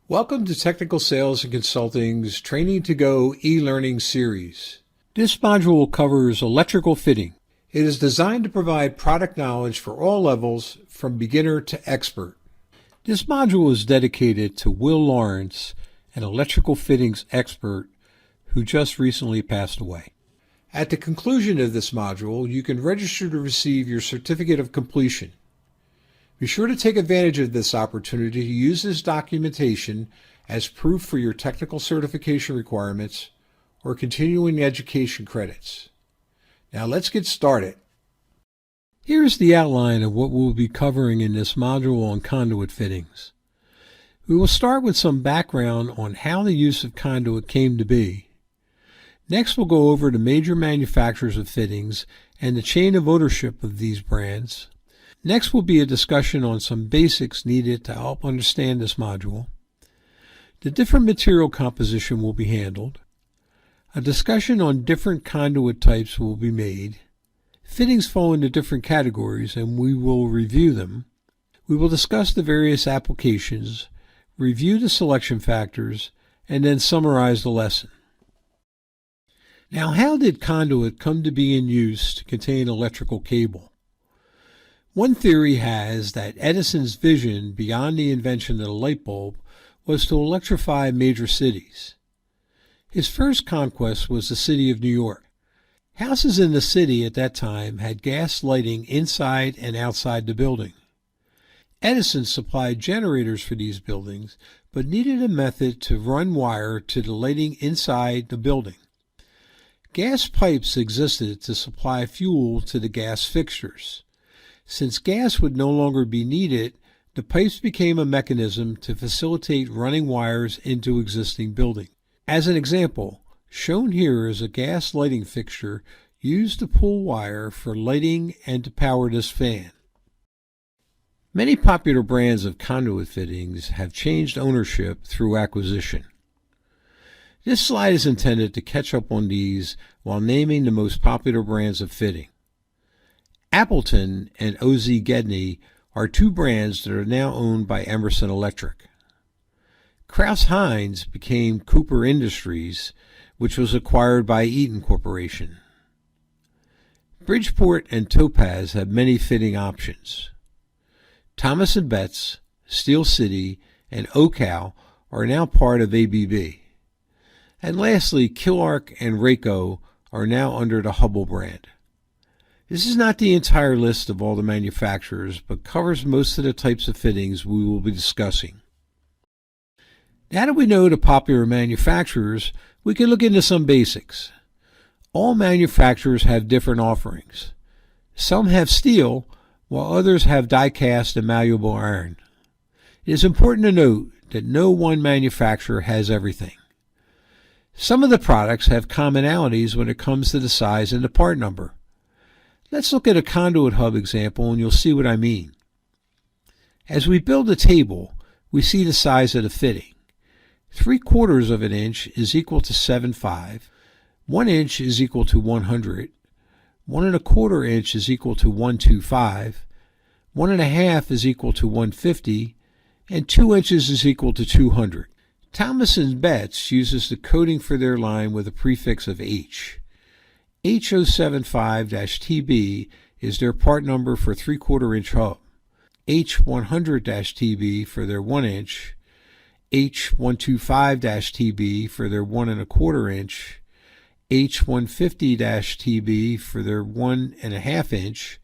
Welcome to Technical Sales and Consulting's Training to Go e-learning series. This module covers electrical fitting. It is designed to provide product knowledge for all levels, from beginner to expert. This module is dedicated to Will Lawrence, an electrical fittings expert who just recently passed away. At the conclusion of this module, you can register to receive your certificate of completion. Be sure to take advantage of this opportunity to use this documentation as proof for your technical certification requirements or continuing education credits. Now let's get started. Here's the outline of what we'll be covering in this module on conduit fittings. We will start with some background on how the use of conduit came to be. Next, we'll go over the major manufacturers of fittings and the chain of ownership of these brands. Next will be a discussion on some basics needed to help understand this module. The different material composition will be handled. A discussion on different conduit types will be made. Fittings fall into different categories and we will review them. We will discuss the various applications, review the selection factors, and then summarize the lesson. Now, how did conduit come to be in use to contain electrical cable? One theory has that Edison's vision beyond the invention of the light bulb was to electrify major cities. His first conquest was the city of New York. Houses in the city at that time had gas lighting inside and outside the building. Edison supplied generators for these buildings, but needed a method to run wire to the lighting inside the building. Gas pipes existed to supply fuel to the gas fixtures. Since gas would no longer be needed, the pipes became a mechanism to facilitate running wires into existing buildings. As an example, shown here is a gas lighting fixture used to pull wire for lighting and to power this fan. Many popular brands of conduit fittings have changed ownership through acquisition. This slide is intended to catch up on these while naming the most popular brands of fitting. Appleton and O.Z. Gedney are two brands that are now owned by Emerson Electric. Crouse-Hinds became Cooper Industries, which was acquired by Eaton Corporation. Bridgeport and Topaz have many fitting options. Thomas & Betts, Steel City, and Ocal are now part of ABB. And lastly, Killark and Rayco are now under the Hubbell brand. This is not the entire list of all the manufacturers, but covers most of the types of fittings we will be discussing. Now that we know the popular manufacturers, we can look into some basics. All manufacturers have different offerings. Some have steel, while others have die-cast and malleable iron. It is important to note that no one manufacturer has everything. Some of the products have commonalities when it comes to the size and the part number. Let's look at a conduit hub example and you'll see what I mean. As we build a table, we see the size of the fitting. 3/4 of an inch is equal to 7.5, 1 inch is equal to 100, 1 1/4 inch is equal to 125, 1 1/2 is equal to 150, and 2 inches is equal to 200. Thomas & Betts uses the coding for their line with a prefix of H. H075-TB is their part number for 3/4 inch hub, H100-TB for their 1 inch, H125-TB for their 1 1/4 inch, H150-TB for their 1 1/2 inch,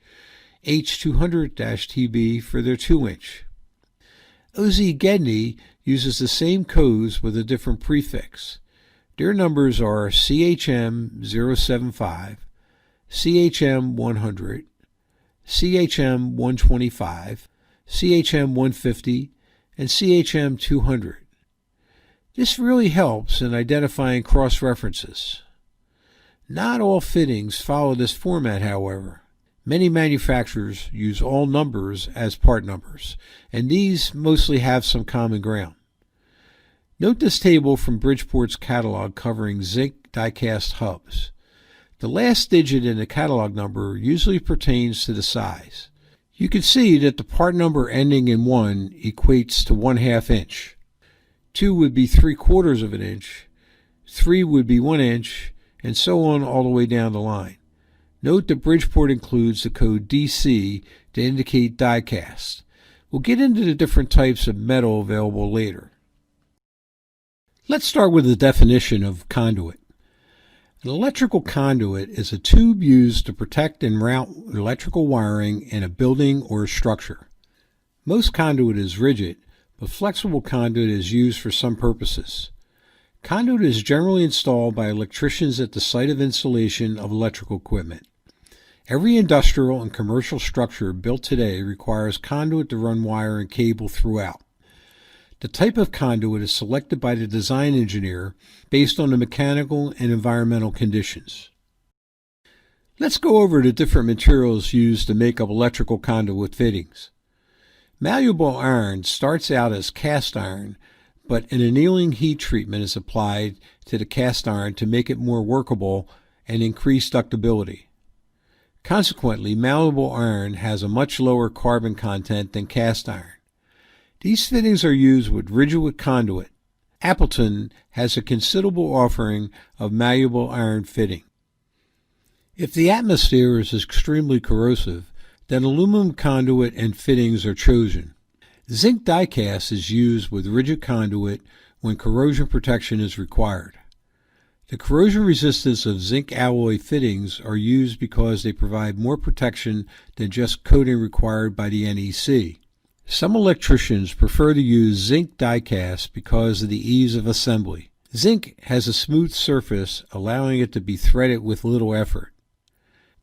H200-TB for their 2 inch. O.Z. Gedney uses the same codes with a different prefix. Their numbers are CHM075, CHM100, CHM125, CHM150, and CHM200. This really helps in identifying cross-references. Not all fittings follow this format, however. Many manufacturers use all numbers as part numbers, and these mostly have some common ground. Note this table from Bridgeport's catalog covering zinc die-cast hubs. The last digit in the catalog number usually pertains to the size. You can see that the part number ending in 1 equates to 1/2 inch. 2 would be 3/4 of an inch, 3 would be 1 inch, and so on all the way down the line. Note that Bridgeport includes the code DC to indicate die cast. We'll get into the different types of metal available later. Let's start with the definition of conduit. An electrical conduit is a tube used to protect and route electrical wiring in a building or a structure. Most conduit is rigid, but flexible conduit is used for some purposes. Conduit is generally installed by electricians at the site of installation of electrical equipment. Every industrial and commercial structure built today requires conduit to run wire and cable throughout. The type of conduit is selected by the design engineer based on the mechanical and environmental conditions. Let's go over the different materials used to make up electrical conduit fittings. Malleable iron starts out as cast iron, but an annealing heat treatment is applied to the cast iron to make it more workable and increase ductility. Consequently, malleable iron has a much lower carbon content than cast iron. These fittings are used with rigid conduit. Appleton has a considerable offering of malleable iron fitting. If the atmosphere is extremely corrosive, then aluminum conduit and fittings are chosen. Zinc die cast is used with rigid conduit when corrosion protection is required. The corrosion resistance of zinc alloy fittings are used because they provide more protection than just coating required by the NEC. Some electricians prefer to use zinc die cast because of the ease of assembly. Zinc has a smooth surface, allowing it to be threaded with little effort.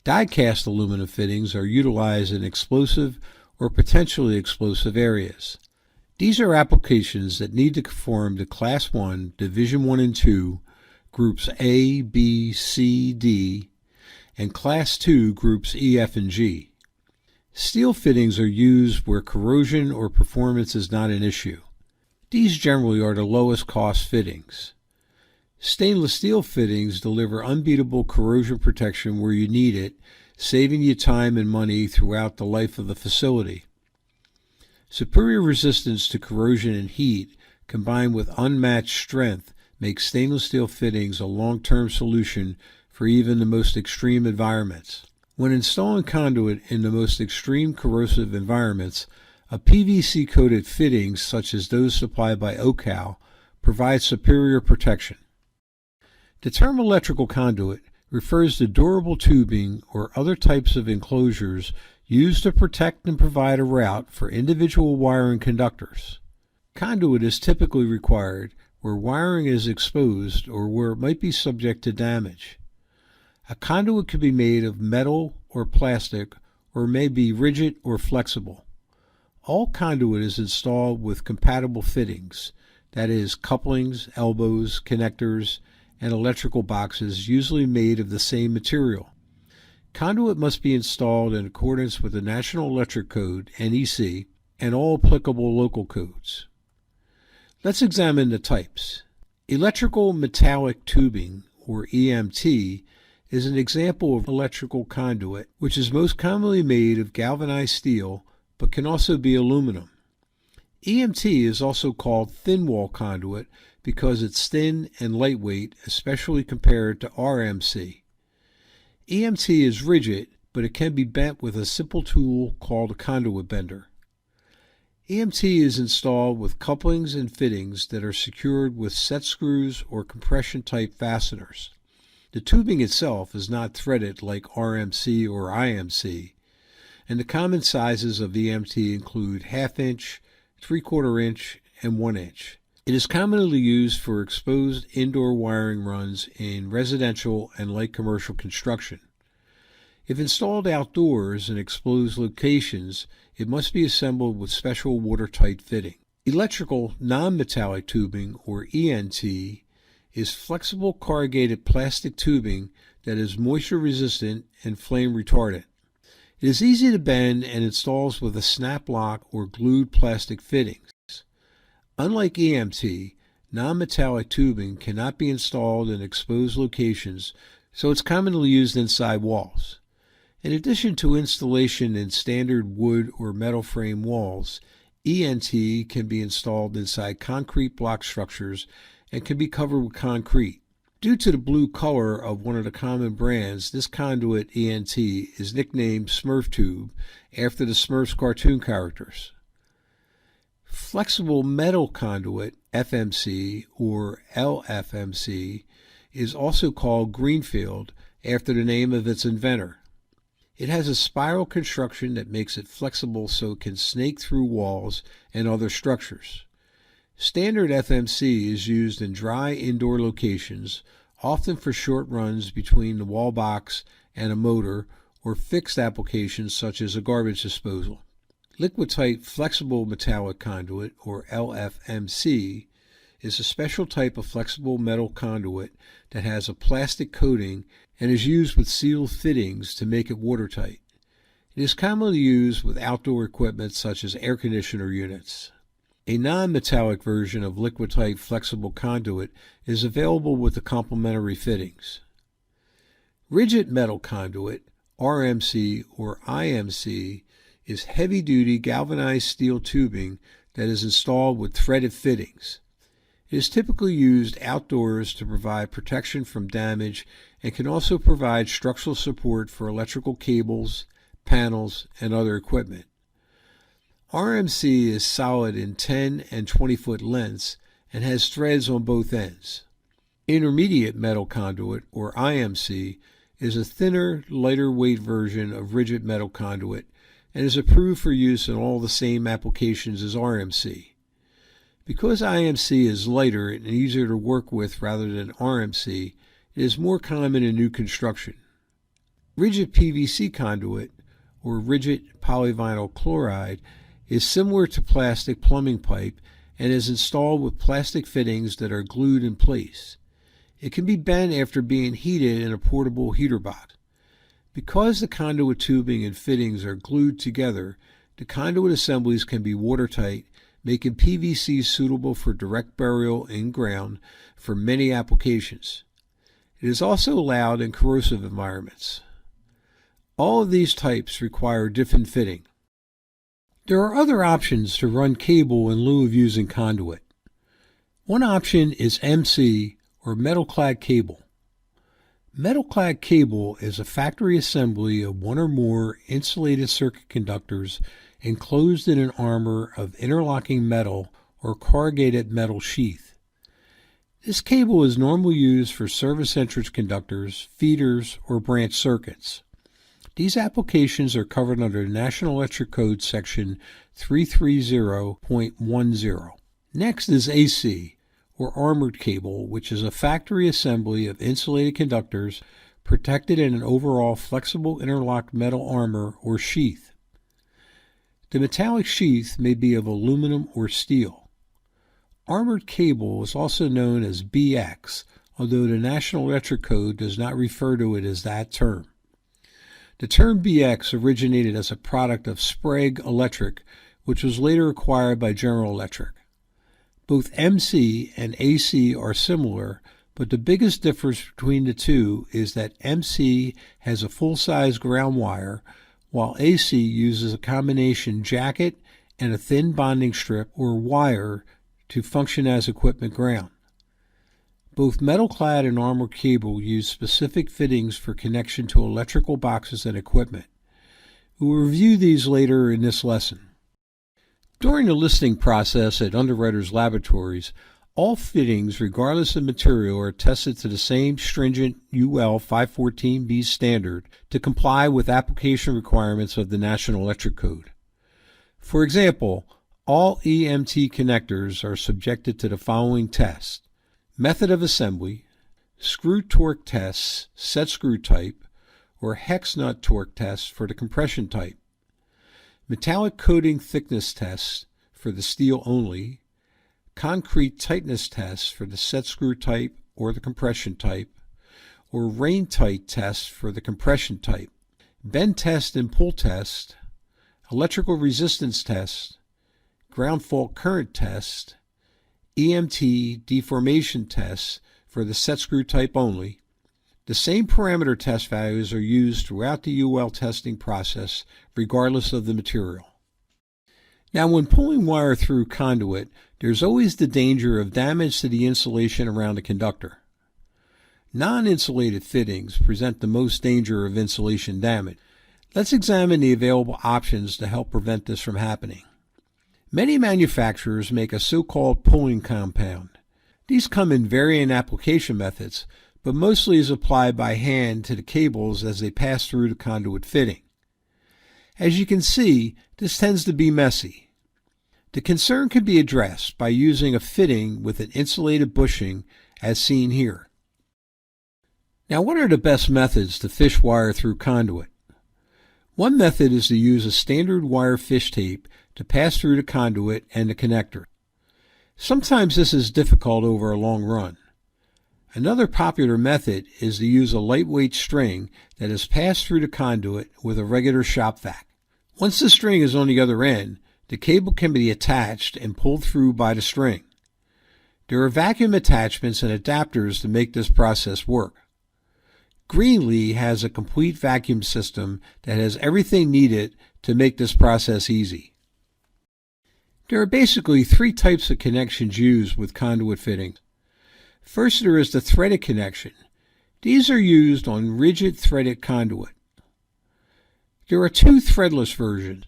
Die cast aluminum fittings are utilized in explosive or potentially explosive areas. These are applications that need to conform to Class 1, Division 1 and 2, Groups A, B, C, D, and Class 2, Groups E, F, and G. Steel fittings are used where corrosion or performance is not an issue. These generally are the lowest cost fittings. Stainless steel fittings deliver unbeatable corrosion protection where you need it, saving you time and money throughout the life of the facility. Superior resistance to corrosion and heat, combined with unmatched strength, makes stainless steel fittings a long-term solution for even the most extreme environments. When installing conduit in the most extreme corrosive environments, a PVC-coated fitting such as those supplied by Ocal provides superior protection. The term electrical conduit refers to durable tubing or other types of enclosures used to protect and provide a route for individual wiring conductors. Conduit is typically required where wiring is exposed or where it might be subject to damage. A conduit could be made of metal or plastic or may be rigid or flexible. All conduit is installed with compatible fittings, that is, couplings, elbows, connectors, and electrical boxes usually made of the same material. Conduit must be installed in accordance with the National Electric Code, NEC, and all applicable local codes. Let's examine the types. Electrical metallic tubing, or EMT, is an example of electrical conduit, which is most commonly made of galvanized steel, but can also be aluminum. EMT is also called thin wall conduit because it's thin and lightweight, especially compared to RMC. EMT is rigid, but it can be bent with a simple tool called a conduit bender. EMT is installed with couplings and fittings that are secured with set screws or compression-type fasteners. The tubing itself is not threaded like RMC or IMC, and the common sizes of EMT include 1/2 inch, 3/4 inch, and 1 inch. It is commonly used for exposed indoor wiring runs in residential and light commercial construction. If installed outdoors in exposed locations, it must be assembled with special watertight fitting. Electrical non-metallic tubing, or ENT, is flexible corrugated plastic tubing that is moisture resistant and flame retardant. It is easy to bend and installs with a snap lock or glued plastic fittings. Unlike EMT, non-metallic tubing cannot be installed in exposed locations, so it's commonly used inside walls. In addition to installation in standard wood or metal frame walls, ENT can be installed inside concrete block structures and can be covered with concrete. Due to the blue color of one of the common brands, this conduit ENT is nicknamed Smurf Tube after the Smurfs cartoon characters. Flexible Metal Conduit FMC or LFMC is also called Greenfield after the name of its inventor. It has a spiral construction that makes it flexible so it can snake through walls and other structures. Standard FMC is used in dry indoor locations, often for short runs between the wall box and a motor, or fixed applications such as a garbage disposal. Liquid-tight flexible metallic conduit, or LFMC, is a special type of flexible metal conduit that has a plastic coating and is used with sealed fittings to make it watertight. It is commonly used with outdoor equipment such as air conditioner units. A non-metallic version of liquid-tight flexible conduit is available with the complementary fittings. Rigid metal conduit, RMC or IMC, is heavy-duty galvanized steel tubing that is installed with threaded fittings. It is typically used outdoors to provide protection from damage and can also provide structural support for electrical cables, panels, and other equipment. RMC is solid in 10 and 20-foot lengths and has threads on both ends. Intermediate metal conduit, or IMC, is a thinner, lighter weight version of rigid metal conduit and is approved for use in all the same applications as RMC. Because IMC is lighter and easier to work with rather than RMC, it is more common in new construction. Rigid PVC conduit, or rigid polyvinyl chloride, is similar to plastic plumbing pipe and is installed with plastic fittings that are glued in place. It can be bent after being heated in a portable heater box. Because the conduit tubing and fittings are glued together, the conduit assemblies can be watertight, making PVC suitable for direct burial in ground for many applications. It is also allowed in corrosive environments. All of these types require different fitting. There are other options to run cable in lieu of using conduit. One option is MC, or metal-clad cable. Metal-clad cable is a factory assembly of one or more insulated circuit conductors enclosed in an armor of interlocking metal or corrugated metal sheath. This cable is normally used for service entrance conductors, feeders, or branch circuits. These applications are covered under National Electric Code Section 330.10. Next is AC, or armored cable, which is a factory assembly of insulated conductors protected in an overall flexible interlocked metal armor or sheath. The metallic sheath may be of aluminum or steel. Armored cable is also known as BX, although the National Electric Code does not refer to it as that term. The term BX originated as a product of Sprague Electric, which was later acquired by General Electric. Both MC and AC are similar, but the biggest difference between the two is that MC has a full-size ground wire, while AC uses a combination jacket and a thin bonding strip or wire to function as equipment ground. Both metal-clad and armored cable use specific fittings for connection to electrical boxes and equipment. We will review these later in this lesson. During the listing process at underwriters' laboratories, all fittings, regardless of material, are tested to the same stringent UL 514B standard to comply with application requirements of the National Electric Code. For example, all EMT connectors are subjected to the following tests: method of assembly, screw torque tests, set screw type, or hex nut torque tests for the compression type, metallic coating thickness tests for the steel only, concrete tightness tests for the set screw type or the compression type, or rain tight tests for the compression type, bend test and pull test, electrical resistance test, ground fault current test, EMT deformation tests for the set screw type only. The same parameter test values are used throughout the UL testing process regardless of the material. Now, when pulling wire through conduit, there's always the danger of damage to the insulation around the conductor. Non-insulated fittings present the most danger of insulation damage. Let's examine the available options to help prevent this from happening. Many manufacturers make a so-called pulling compound. These come in varying application methods, but mostly is applied by hand to the cables as they pass through the conduit fitting. As you can see, this tends to be messy. The concern can be addressed by using a fitting with an insulated bushing as seen here. Now, what are the best methods to fish wire through conduit? One method is to use a standard wire fish tape to pass through the conduit and the connector. Sometimes this is difficult over a long run. Another popular method is to use a lightweight string that is passed through the conduit with a regular shop vac. Once the string is on the other end, the cable can be attached and pulled through by the string. There are vacuum attachments and adapters to make this process work. Greenlee has a complete vacuum system that has everything needed to make this process easy. There are basically three types of connections used with conduit fittings. First, there is the threaded connection. These are used on rigid threaded conduit. There are two threadless versions.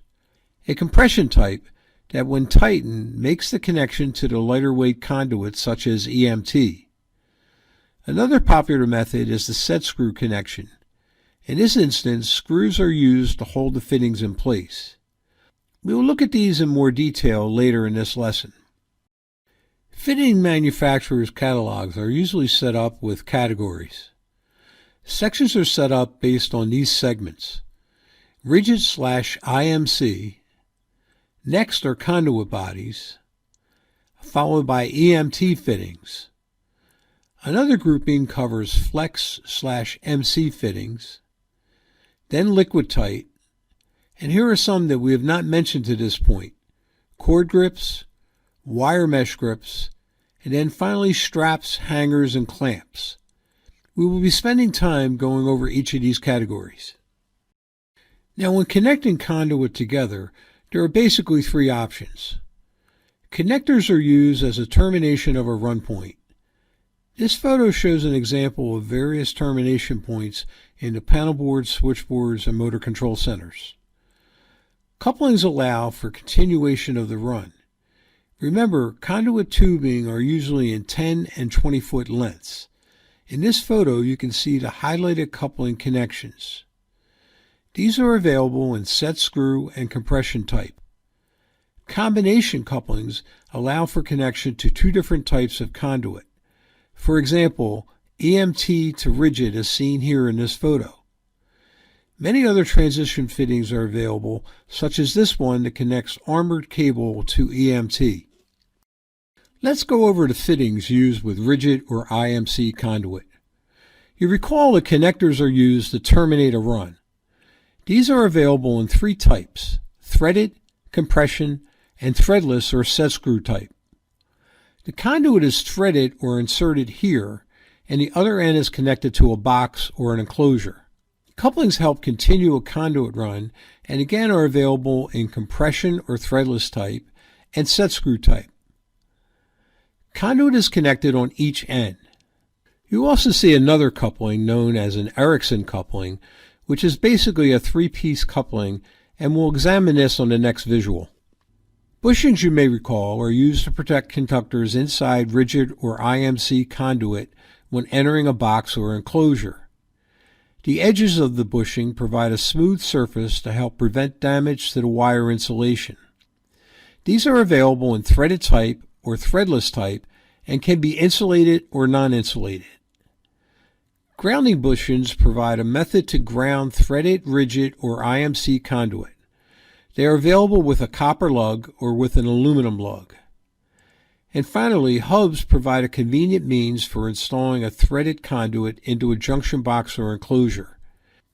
A compression type that when tightened makes the connection to the lighter weight conduit such as EMT. Another popular method is the set screw connection. In this instance, screws are used to hold the fittings in place. We will look at these in more detail later in this lesson. Fitting manufacturers' catalogs are usually set up with categories. Sections are set up based on these segments. Rigid/IMC. Next are conduit bodies, followed by EMT fittings. Another grouping covers flex/MC fittings, then liquid tight, and here are some that we have not mentioned to this point: cord grips, wire mesh grips, and then finally straps, hangers, and clamps. We will be spending time going over each of these categories. Now, when connecting conduit together, there are basically three options. Connectors are used as a termination of a run point. This photo shows an example of various termination points in the panel boards, switchboards, and motor control centers. Couplings allow for continuation of the run. Remember, conduit tubing are usually in 10 and 20-foot lengths. In this photo, you can see the highlighted coupling connections. These are available in set screw and compression type. Combination couplings allow for connection to two different types of conduit. For example, EMT to rigid as seen here in this photo. Many other transition fittings are available, such as this one that connects armored cable to EMT. Let's go over the fittings used with rigid or IMC conduit. You recall the connectors are used to terminate a run. These are available in three types: threaded, compression, and threadless or set screw type. The conduit is threaded or inserted here, and the other end is connected to a box or an enclosure. Couplings help continue a conduit run and again are available in compression or threadless type and set screw type. Conduit is connected on each end. You also see another coupling known as an Erickson coupling, which is basically a three-piece coupling, and we'll examine this on the next visual. Bushings, you may recall, are used to protect conductors inside rigid or IMC conduit when entering a box or enclosure. The edges of the bushing provide a smooth surface to help prevent damage to the wire insulation. These are available in threaded type or threadless type and can be insulated or non-insulated. Grounding bushings provide a method to ground threaded, rigid, or IMC conduit. They are available with a copper lug or with an aluminum lug. And finally, hubs provide a convenient means for installing a threaded conduit into a junction box or enclosure.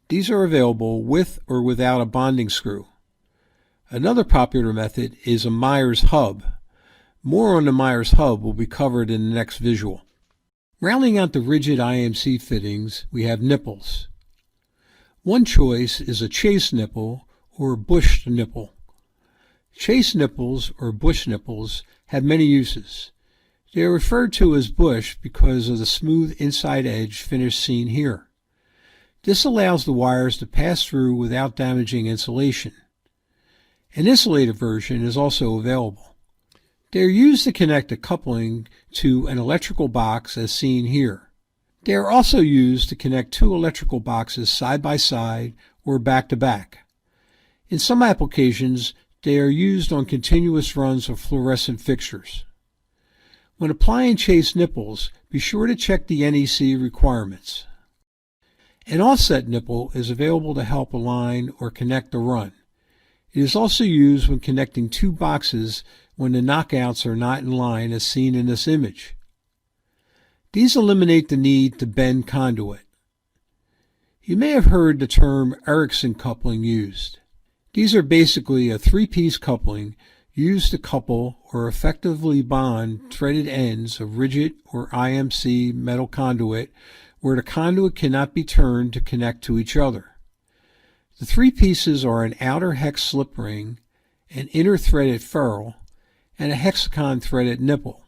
These are available with or without a bonding screw. Another popular method is a Myers hub. More on the Myers hub will be covered in the next visual. Rounding out the rigid IMC fittings, we have nipples. One choice is a chase nipple or a bush nipple. Chase nipples or bush nipples have many uses. They are referred to as bush because of the smooth inside edge finish seen here. This allows the wires to pass through without damaging insulation. An insulated version is also available. They are used to connect a coupling to an electrical box as seen here. They are also used to connect two electrical boxes side by side or back to back. In some applications, they are used on continuous runs of fluorescent fixtures. When applying chase nipples, be sure to check the NEC requirements. An offset nipple is available to help align or connect the run. It is also used when connecting two boxes when the knockouts are not in line as seen in this image. These eliminate the need to bend conduit. You may have heard the term Erickson coupling used. These are basically a three-piece coupling used to couple or effectively bond threaded ends of rigid or IMC metal conduit where the conduit cannot be turned to connect to each other. The three pieces are an outer hex slip ring, an inner threaded ferrule, and a hexagon threaded nipple.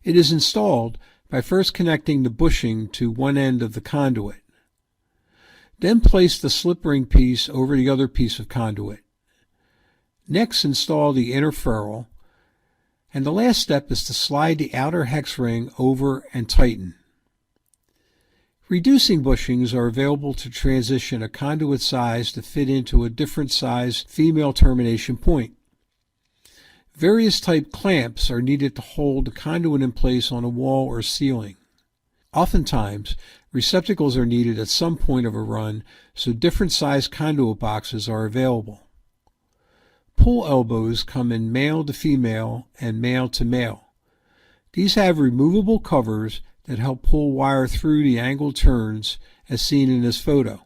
It is installed by first connecting the bushing to one end of the conduit. Then place the slip ring piece over the other piece of conduit. Next, install the inner ferrule, and the last step is to slide the outer hex ring over and tighten. Reducing bushings are available to transition a conduit size to fit into a different size female termination point. Various type clamps are needed to hold the conduit in place on a wall or ceiling. Oftentimes, receptacles are needed at some point of a run, so different size conduit boxes are available. Pull elbows come in male to female and male to male. These have removable covers that help pull wire through the angled turns as seen in this photo.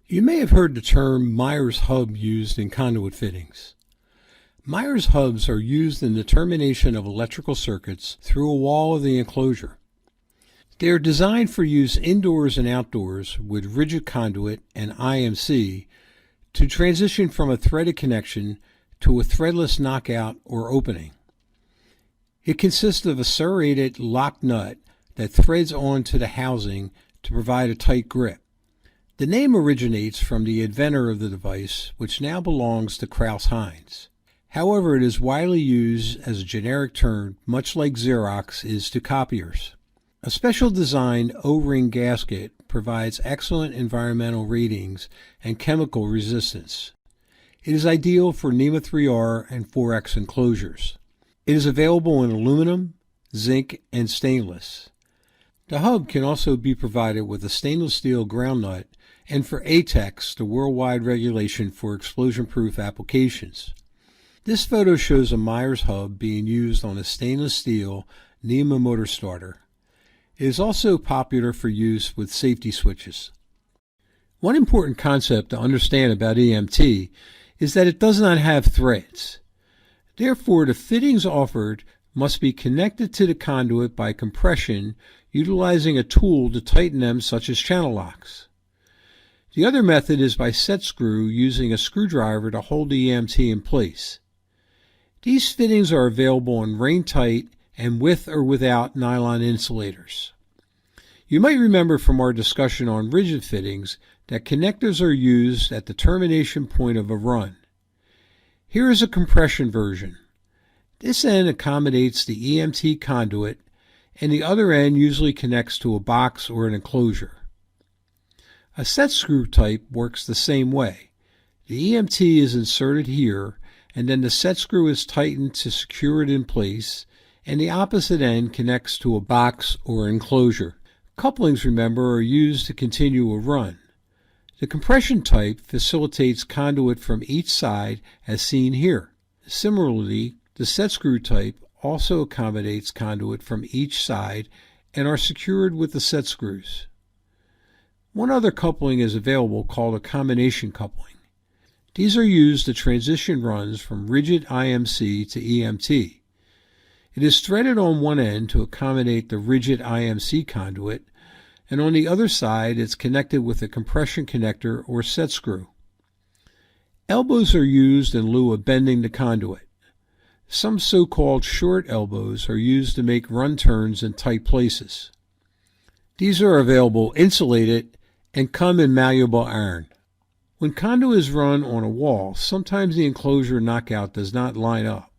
You may have heard the term Myers hub used in conduit fittings. Myers hubs are used in the termination of electrical circuits through a wall of the enclosure. They are designed for use indoors and outdoors with rigid conduit and IMC to transition from a threaded connection to a threadless knockout or opening. It consists of a serrated lock nut that threads onto the housing to provide a tight grip. The name originates from the inventor of the device, which now belongs to Krauss-Heinz. However, it is widely used as a generic term, much like Xerox is to copiers. A special designed O-ring gasket provides excellent environmental ratings and chemical resistance. It is ideal for NEMA 3R and 4X enclosures. It is available in aluminum, zinc, and stainless. The hub can also be provided with a stainless steel ground nut and for ATEX, the worldwide regulation for explosion-proof applications. This photo shows a Myers hub being used on a stainless steel NEMA motor starter. It is also popular for use with safety switches. One important concept to understand about EMT is that it does not have threads. Therefore, the fittings offered must be connected to the conduit by compression utilizing a tool to tighten them such as channel locks. The other method is by set screw using a screwdriver to hold the EMT in place. These fittings are available in rain tight and with or without nylon insulators. You might remember from our discussion on rigid fittings that connectors are used at the termination point of a run. Here is a compression version. This end accommodates the EMT conduit, and the other end usually connects to a box or an enclosure. A set screw type works the same way. The EMT is inserted here, and then the set screw is tightened to secure it in place, and the opposite end connects to a box or enclosure. Couplings, remember, are used to continue a run. The compression type facilitates conduit from each side as seen here. Similarly, the set screw type also accommodates conduit from each side and are secured with the set screws. One other coupling is available called a combination coupling. These are used to transition runs from rigid IMC to EMT. It is threaded on one end to accommodate the rigid IMC conduit, and on the other side it's connected with a compression connector or set screw. Elbows are used in lieu of bending the conduit. Some so-called short elbows are used to make run turns in tight places. These are available insulated and come in malleable iron. When conduit is run on a wall, sometimes the enclosure knockout does not line up.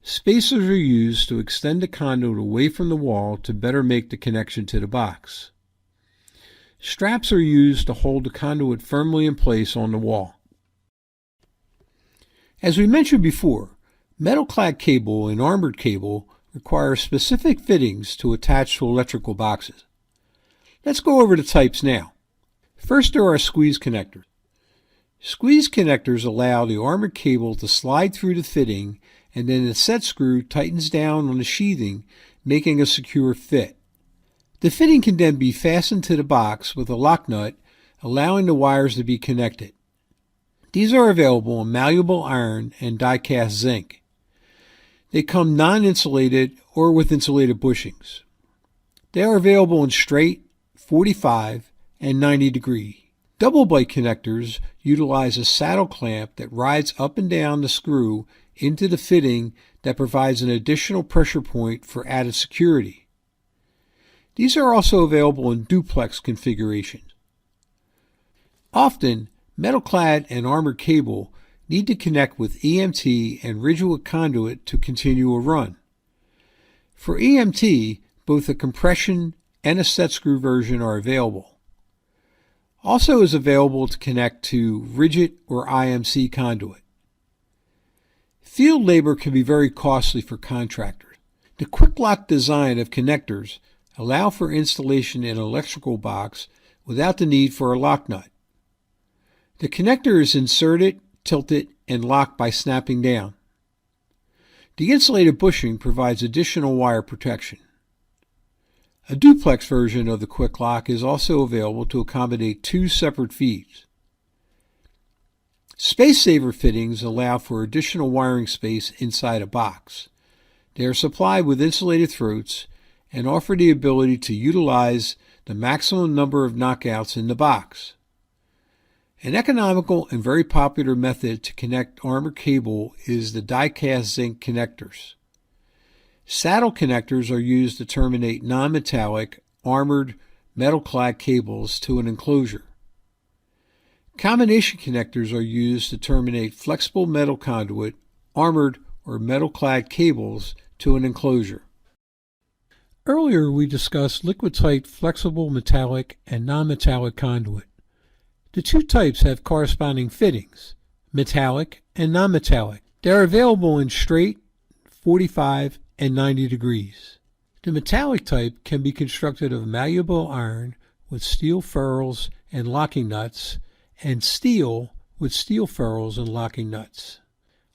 Spacers are used to extend the conduit away from the wall to better make the connection to the box. Straps are used to hold the conduit firmly in place on the wall. As we mentioned before, metal-clad cable and armored cable require specific fittings to attach to electrical boxes. Let's go over the types now. First, there are squeeze connectors. Squeeze connectors allow the armored cable to slide through the fitting, and then the set screw tightens down on the sheathing, making a secure fit. The fitting can then be fastened to the box with a lock nut, allowing the wires to be connected. These are available in malleable iron and die-cast zinc. They come non-insulated or with insulated bushings. They are available in straight, 45, and 90 degree. Double bite connectors utilize a saddle clamp that rides up and down the screw into the fitting that provides an additional pressure point for added security. These are also available in duplex configurations. Often, metal-clad and armored cable need to connect with EMT and rigid conduit to continue a run. For EMT, both a compression and a set screw version are available. Also is available to connect to rigid or IMC conduit. Field labor can be very costly for contractors. The quick lock design of connectors allow for installation in an electrical box without the need for a lock nut. The connector is inserted, tilted, and locked by snapping down. The insulated bushing provides additional wire protection. A duplex version of the quick lock is also available to accommodate 2 separate feeds. Space saver fittings allow for additional wiring space inside a box. They are supplied with insulated throats and offer the ability to utilize the maximum number of knockouts in the box. An economical and very popular method to connect armored cable is the die-cast zinc connectors. Saddle connectors are used to terminate non-metallic, armored, metal-clad cables to an enclosure. Combination connectors are used to terminate flexible metal conduit, armored, or metal-clad cables to an enclosure. Earlier we discussed liquid-tight flexible metallic and non-metallic conduit. The two types have corresponding fittings, metallic and non-metallic. They are available in straight, 45, and 90 degrees. The metallic type can be constructed of malleable iron with steel ferrules and locking nuts, and steel with steel ferrules and locking nuts.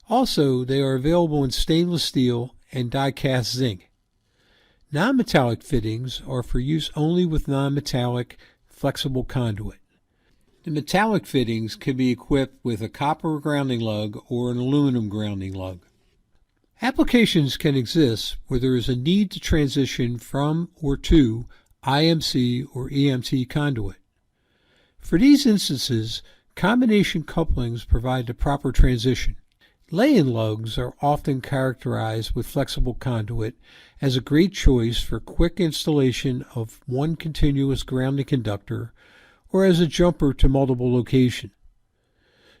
Also, they are available in stainless steel and die-cast zinc. Non-metallic fittings are for use only with non-metallic flexible conduit. The metallic fittings can be equipped with a copper grounding lug or an aluminum grounding lug. Applications can exist where there is a need to transition from or to IMC or EMT conduit. For these instances, combination couplings provide the proper transition. Lay-in lugs are often characterized with flexible conduit as a great choice for quick installation of one continuous grounding conductor or as a jumper to multiple locations.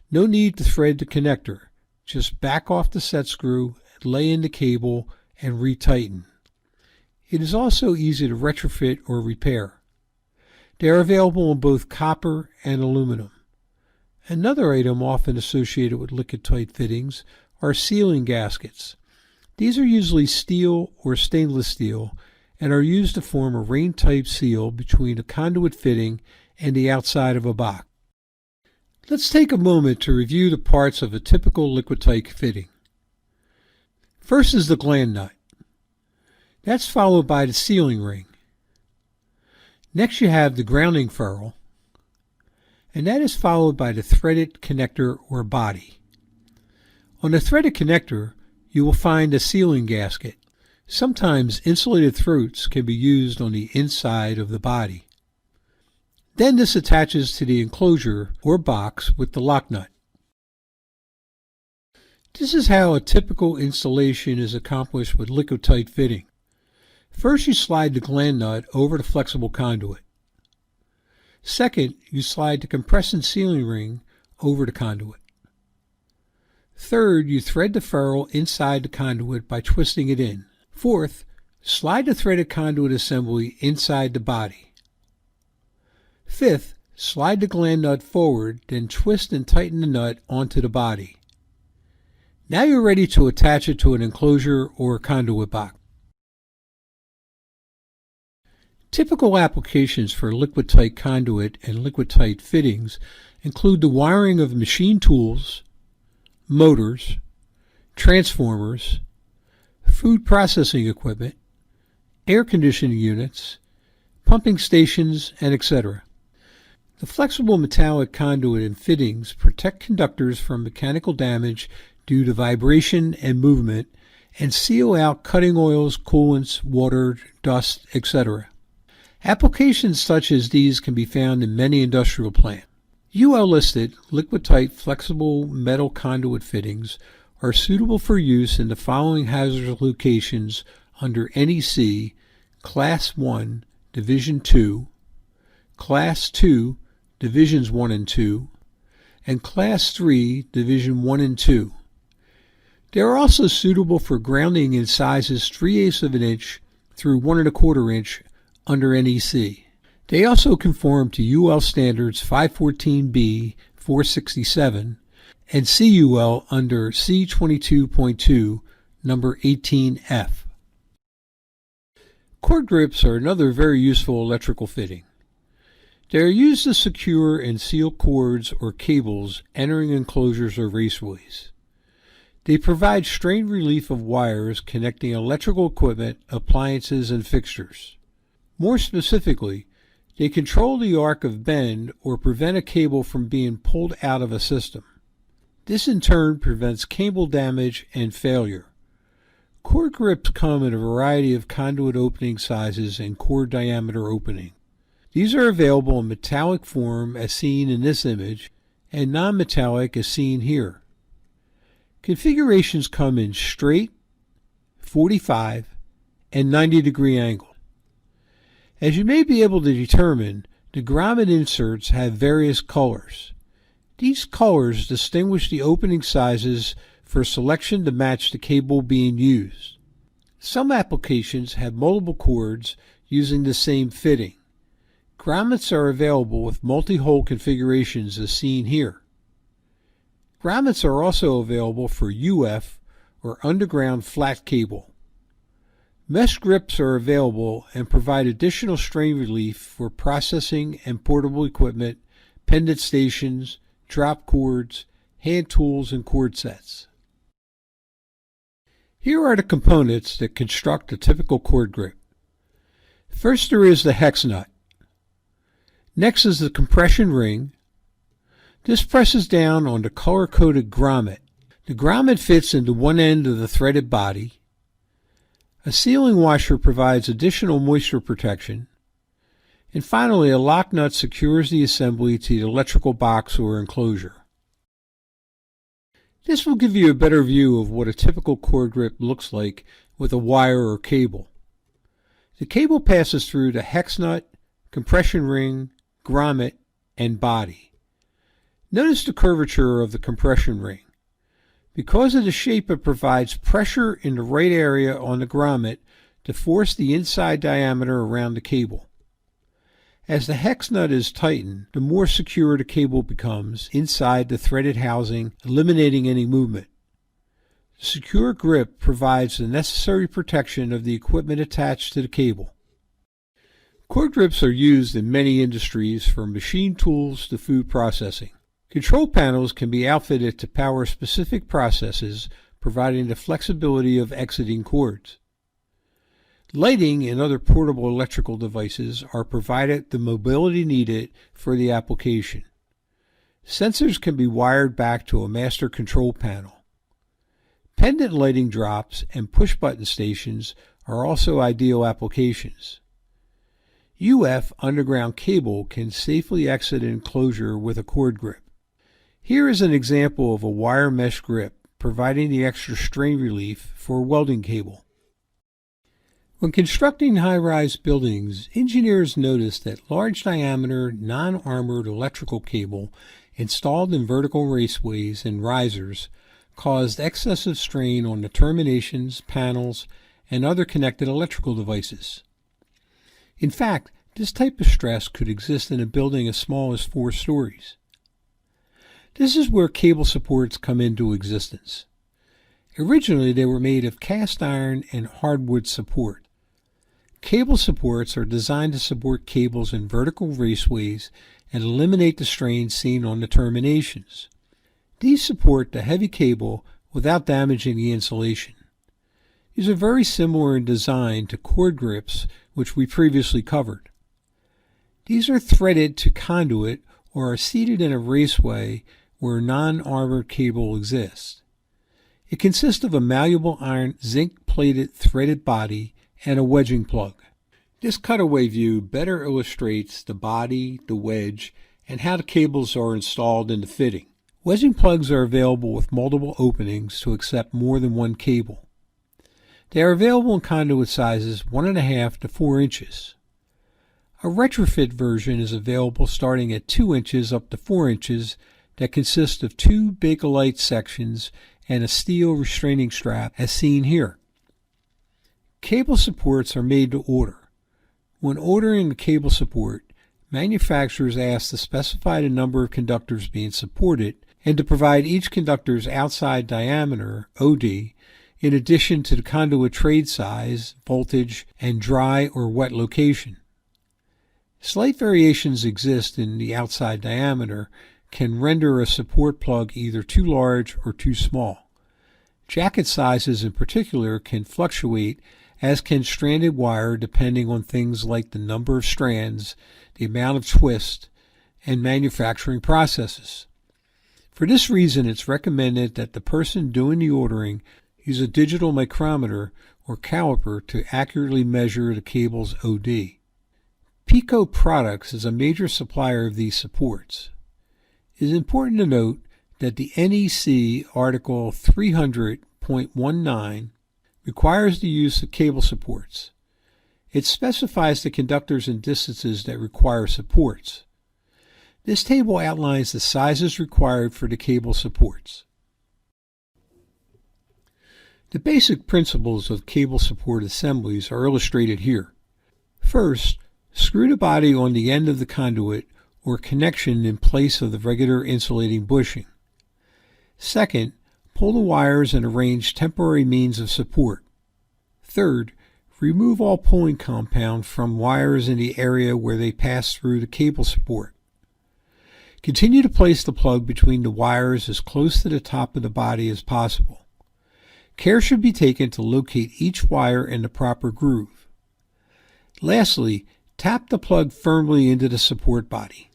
No need to thread the connector. Just back off the set screw, lay in the cable, and retighten. It is also easy to retrofit or repair. They are available in both copper and aluminum. Another item often associated with liquid-tight fittings are sealing gaskets. These are usually steel or stainless steel and are used to form a rain-type seal between a conduit fitting and the outside of a box. Let's take a moment to review the parts of a typical liquid-tight fitting. First is the gland nut. That's followed by the sealing ring. Next you have the grounding ferrule, and that is followed by the threaded connector or body. On the threaded connector, you will find a sealing gasket. Sometimes insulated throats can be used on the inside of the body. Then this attaches to the enclosure or box with the lock nut. This is how a typical installation is accomplished with liquid-tight fitting. First, you slide the gland nut over the flexible conduit. Second, you slide the compressing sealing ring over the conduit. Third, you thread the ferrule inside the conduit by twisting it in. Fourth, slide the threaded conduit assembly inside the body. Fifth, slide the gland nut forward, then twist and tighten the nut onto the body. Now you're ready to attach it to an enclosure or a conduit box. Typical applications for liquid-tight conduit and liquid-tight fittings include the wiring of machine tools, motors, transformers, food processing equipment, air conditioning units, pumping stations, and etc. The flexible metallic conduit and fittings protect conductors from mechanical damage due to vibration and movement and seal out cutting oils, coolants, water, dust, etc. Applications such as these can be found in many industrial plants. UL-listed liquid-tight flexible metal conduit fittings are suitable for use in the following hazardous locations under NEC Class 1, Division 2, Class 2, Divisions 1 and 2, and Class 3, Division 1 and 2. They are also suitable for grounding in sizes 3/8 of an inch through 1 1/4 inch under NEC. They also conform to UL standards 514B 467 and CUL under C22.2 number 18F. Cord grips are another very useful electrical fitting. They are used to secure and seal cords or cables entering enclosures or raceways. They provide strain relief of wires connecting electrical equipment, appliances, and fixtures. More specifically, they control the arc of bend or prevent a cable from being pulled out of a system. This in turn prevents cable damage and failure. Cord grips come in a variety of conduit opening sizes and cord diameter opening. These are available in metallic form as seen in this image and non-metallic as seen here. Configurations come in straight, 45, and 90-degree angle. As you may be able to determine, the grommet inserts have various colors. These colors distinguish the opening sizes for selection to match the cable being used. Some applications have multiple cords using the same fitting. Grommets are available with multi-hole configurations as seen here. Grommets are also available for UF or underground flat cable. Mesh grips are available and provide additional strain relief for processing and portable equipment, pendant stations, drop cords, hand tools, and cord sets. Here are the components that construct a typical cord grip. First there is the hex nut. Next is the compression ring. This presses down on the color-coded grommet. The grommet fits into one end of the threaded body. A sealing washer provides additional moisture protection. And finally, a lock nut secures the assembly to the electrical box or enclosure. This will give you a better view of what a typical cord grip looks like with a wire or cable. The cable passes through the hex nut, compression ring, grommet, and body. Notice the curvature of the compression ring. Because of the shape, it provides pressure in the right area on the grommet to force the inside diameter around the cable. As the hex nut is tightened, the more secure the cable becomes inside the threaded housing, eliminating any movement. The secure grip provides the necessary protection of the equipment attached to the cable. Cord grips are used in many industries from machine tools to food processing. Control panels can be outfitted to power specific processes, providing the flexibility of exiting cords. Lighting and other portable electrical devices are provided the mobility needed for the application. Sensors can be wired back to a master control panel. Pendant lighting drops and push-button stations are also ideal applications. UF underground cable can safely exit an enclosure with a cord grip. Here is an example of a wire mesh grip. providing the extra strain relief for a welding cable. When constructing high-rise buildings, engineers noticed that large-diameter, non-armored electrical cable installed in vertical raceways and risers caused excessive strain on the terminations, panels, and other connected electrical devices. In fact, this type of stress could exist in a building as small as 4 stories. This is where cable supports come into existence. Originally, they were made of cast iron and hardwood support. Cable supports are designed to support cables in vertical raceways and eliminate the strain seen on the terminations. These support the heavy cable without damaging the insulation. These are very similar in design to cord grips, which we previously covered. These are threaded to conduit or are seated in a raceway where non-armored cable exists. It consists of a malleable iron zinc-plated threaded body and a wedging plug. This cutaway view better illustrates the body, the wedge, and how the cables are installed in the fitting. Wedging plugs are available with multiple openings to accept more than one cable. They are available in conduit sizes 1.5 to 4 inches. A retrofit version is available starting at 2 inches up to 4 inches that consists of 2 Bakelite sections and a steel restraining strap as seen here. Cable supports are made to order. When ordering a cable support, manufacturers ask to specify the number of conductors being supported and to provide each conductor's outside diameter, OD, in addition to the conduit trade size, voltage, and dry or wet location. Slight variations exist in the outside diameter can render a support plug either too large or too small. Jacket sizes in particular can fluctuate, as can stranded wire depending on things like the number of strands, the amount of twist, and manufacturing processes. For this reason, it's recommended that the person doing the ordering use a digital micrometer or caliper to accurately measure the cable's OD. Pico Products is a major supplier of these supports. It is important to note that the NEC Article 300.19 requires the use of cable supports. It specifies the conductors and distances that require supports. This table outlines the sizes required for the cable supports. The basic principles of cable support assemblies are illustrated here. First, screw the body on the end of the conduit or connection in place of the regular insulating bushing. Second, pull the wires and arrange temporary means of support. Third, remove all pulling compound from wires in the area where they pass through the cable support. Continue to place the plug between the wires as close to the top of the body as possible. Care should be taken to locate each wire in the proper groove. Lastly, tap the plug firmly into the support body.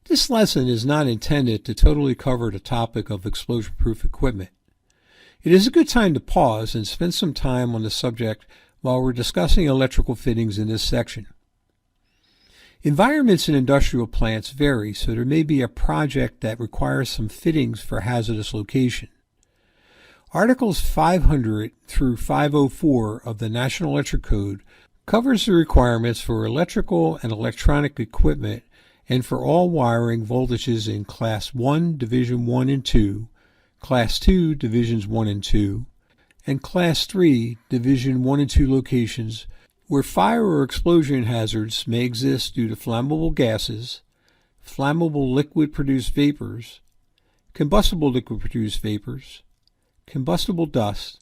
This lesson is not intended to totally cover the topic of explosion-proof equipment. It is a good time to pause and spend some time on the subject while we're discussing electrical fittings in this section. Environments in industrial plants vary, so there may be a project that requires some fittings for hazardous location. Articles 500 through 504 of the National Electrical Code covers the requirements for electrical and electronic equipment and for all wiring voltages in Class 1, Division 1 and 2, Class 2, Divisions 1 and 2, and Class 3, Division 1 and 2 locations where fire or explosion hazards may exist due to flammable gases, flammable liquid-produced vapors, combustible liquid-produced vapors, combustible dust,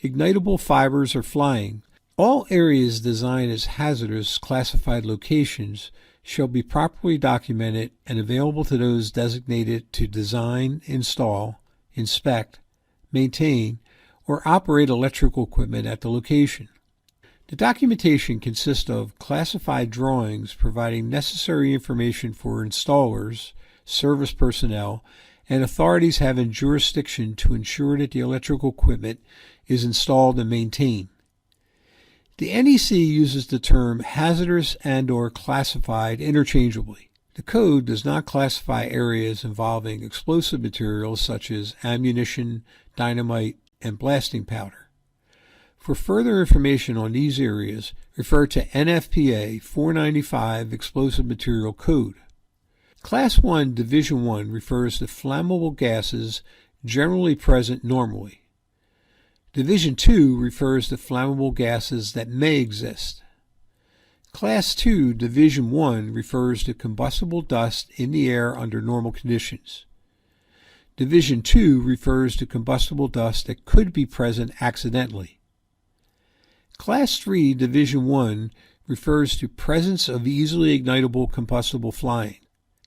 ignitable fibers or flying. All areas designed as hazardous classified locations shall be properly documented and available to those designated to design, install, inspect, maintain, or operate electrical equipment at the location. The documentation consists of classified drawings providing necessary information for installers, service personnel, and authorities having jurisdiction to ensure that the electrical equipment is installed and maintained. The NEC uses the term hazardous and/or classified interchangeably. The code does not classify areas involving explosive materials such as ammunition, dynamite, and blasting powder. For further information on these areas, refer to NFPA 495 Explosive Material Code. Class 1 Division 1 refers to flammable gases generally present normally. Division 2 refers to flammable gases that may exist. Class 2 Division 1 refers to combustible dust in the air under normal conditions. Division 2 refers to combustible dust that could be present accidentally. Class 3 Division 1 refers to presence of easily ignitable combustible flying.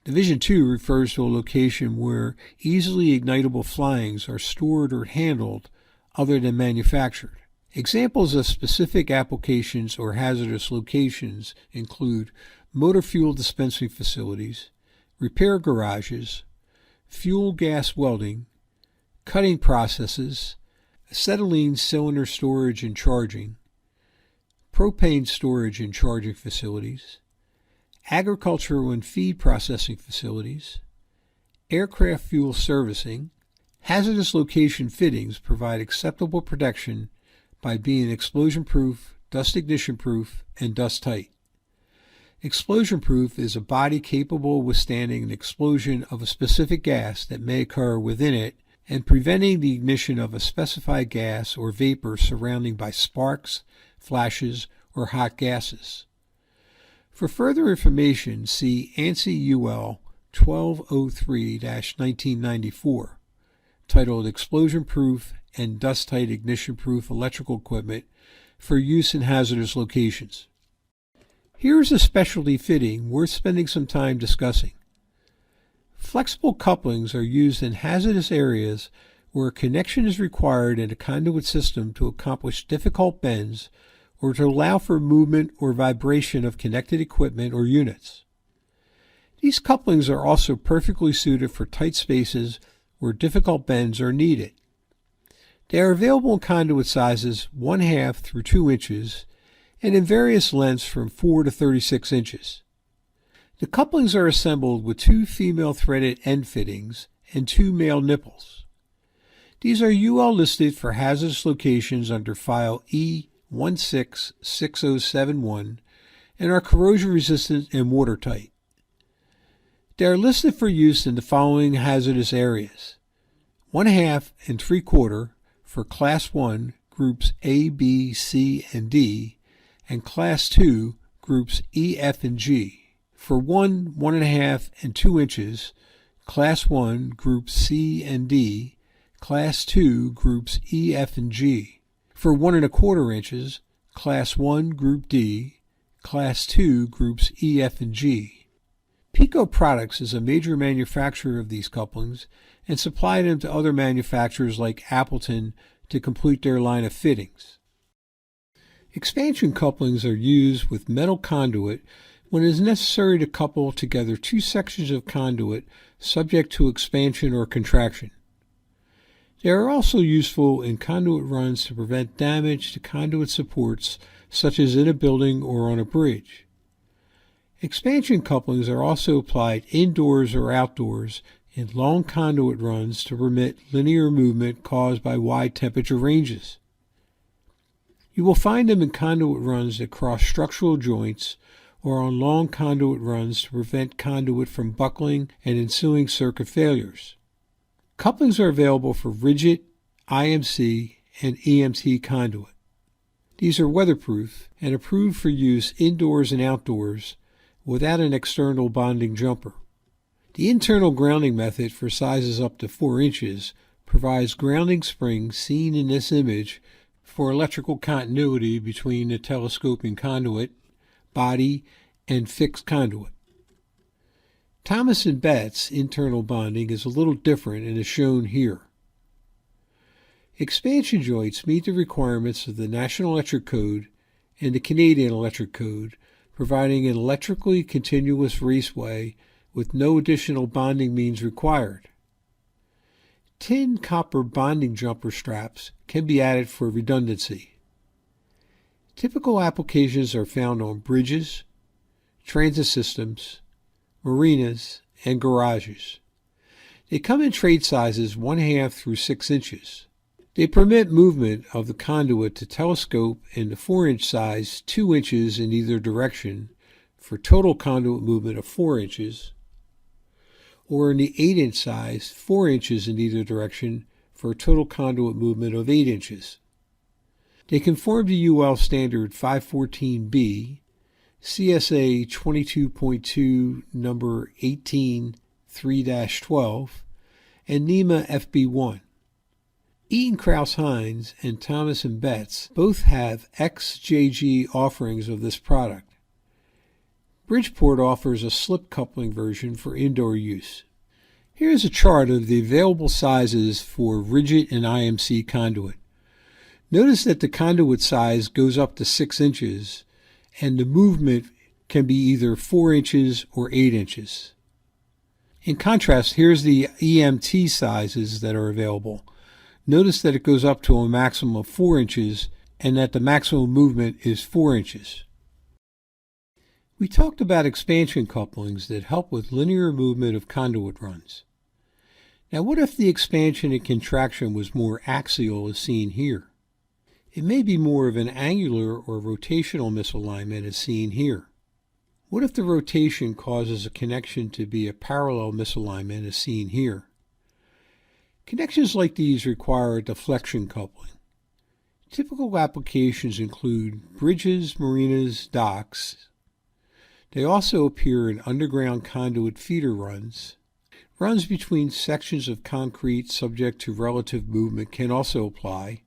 Division 2 refers to a location where easily ignitable flyings are stored or handled other than manufactured. Examples of specific applications or hazardous locations include motor fuel dispensing facilities, repair garages, fuel gas welding, cutting processes, acetylene cylinder storage and charging, propane storage and charging facilities, agricultural and feed processing facilities, aircraft fuel servicing. Hazardous location fittings provide acceptable protection by being explosion-proof, dust ignition-proof, and dust-tight. Explosion-proof is a body capable of withstanding an explosion of a specific gas that may occur within it and preventing the ignition of a specified gas or vapor surrounding by sparks, flashes, or hot gases. For further information, see ANSI UL 1203-1994, titled Explosion-Proof and Dust-Tight Ignition-Proof Electrical Equipment for Use in Hazardous Locations. Here's a specialty fitting worth spending some time discussing. Flexible couplings are used in hazardous areas where a connection is required in a conduit system to accomplish difficult bends or to allow for movement or vibration of connected equipment or units. These couplings are also perfectly suited for tight spaces where difficult bends are needed. They are available in conduit sizes 1/2 through 2 inches and in various lengths from 4 to 36 inches. The couplings are assembled with 2 female threaded end fittings and 2 male nipples. These are UL listed for hazardous locations under file E166071 and are corrosion resistant and watertight. They are listed for use in the following hazardous areas: 1/2 and 3/4 for Class 1 groups A, B, C, and D, and Class 2 groups E, F, and G. For 1, 1.5, and 2 inches, Class 1 groups C and D, Class 2 groups E, F, and G. For 1 1/4 inches, Class 1 group D, Class 2 groups E, F, and G. Pico Products is a major manufacturer of these couplings and supply them to other manufacturers like Appleton to complete their line of fittings. Expansion couplings are used with metal conduit when it is necessary to couple together 2 sections of conduit subject to expansion or contraction. They are also useful in conduit runs to prevent damage to conduit supports such as in a building or on a bridge. Expansion couplings are also applied indoors or outdoors in long conduit runs to permit linear movement caused by wide temperature ranges. You will find them in conduit runs that cross structural joints or on long conduit runs to prevent conduit from buckling and ensuing circuit failures. Couplings are available for rigid, IMC, and EMT conduit. These are weatherproof and approved for use indoors and outdoors without an external bonding jumper. The internal grounding method for sizes up to 4 inches provides grounding springs seen in this image for electrical continuity between the telescoping conduit, body, and fixed conduit. Thomas & Betts internal bonding is a little different and is shown here. Expansion joints meet the requirements of the National Electric Code and the Canadian Electric Code, providing an electrically continuous raceway with no additional bonding means required. Tin copper bonding jumper straps can be added for redundancy. Typical applications are found on bridges, transit systems, marinas, and garages. They come in trade sizes 1/2 through 6 inches. They permit movement of the conduit to telescope in the 4-inch size 2 inches in either direction for total conduit movement of 4 inches, or in the 8-inch size 4 inches in either direction for a total conduit movement of 8 inches. They conform to UL Standard 514B, CSA 22.2 number 18 3-12, and NEMA FB1. Eaton Crouse-Hinds and Thomas & Betts both have XJG offerings of this product. Bridgeport offers a slip coupling version for indoor use. Here is a chart of the available sizes for rigid and IMC conduit. Notice that the conduit size goes up to 6 inches, and the movement can be either 4 inches or 8 inches. In contrast, here's the EMT sizes that are available. Notice that it goes up to a maximum of 4 inches and that the maximum movement is 4 inches. We talked about expansion couplings that help with linear movement of conduit runs. Now what if the expansion and contraction was more axial as seen here? It may be more of an angular or rotational misalignment as seen here. What if the rotation causes a connection to be a parallel misalignment as seen here? Connections like these require a deflection coupling. Typical applications include bridges, marinas, docks. They also appear in underground conduit feeder runs. Runs between sections of concrete subject to relative movement can also apply.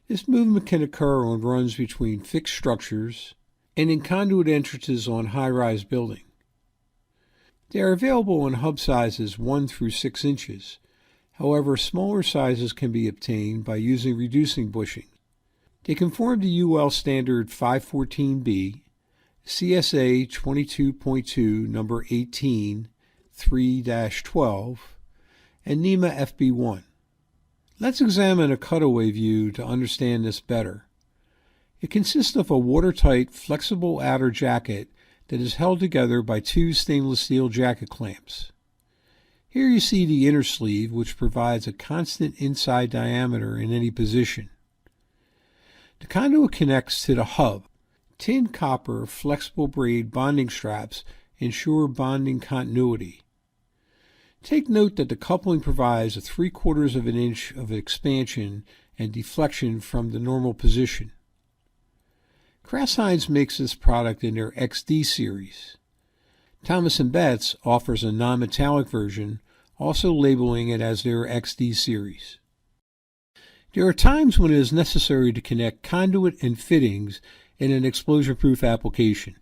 This movement can occur on runs between fixed structures and in conduit entrances on high-rise building. They are available in hub sizes 1 through 6 inches. However, smaller sizes can be obtained by using reducing bushing. They conform to UL Standard 514B, CSA 22.2 number 18 3-12, and NEMA FB1. Let's examine a cutaway view to understand this better. It consists of a watertight, flexible outer jacket that is held together by 2 stainless steel jacket clamps. Here you see the inner sleeve, which provides a constant inside diameter in any position. The conduit connects to the hub. Tin copper flexible braid bonding straps ensure bonding continuity. Take note that the coupling provides a 3/4 of an inch of expansion and deflection from the normal position. Crouse-Hinds makes this product in their XD series. Thomas & Betts offers a non-metallic version, also labeling it as their XD series. There are times when it is necessary to connect conduit and fittings in an explosion-proof application.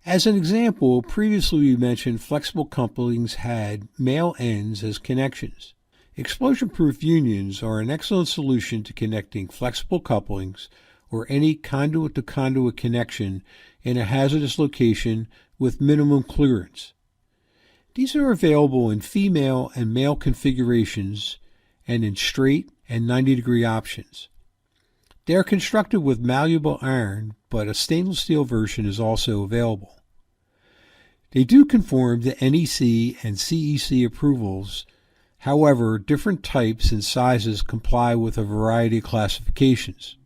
As an example, previously we mentioned flexible couplings had male ends as connections. Explosion-proof unions are an excellent solution to connecting flexible couplings or any conduit-to-conduit connection in a hazardous location with minimum clearance. These are available in female and male configurations and in straight and 90-degree options. They are constructed with malleable iron, but a stainless steel version is also available. They do conform to NEC and CEC approvals. However, different types and sizes comply with a variety of classifications.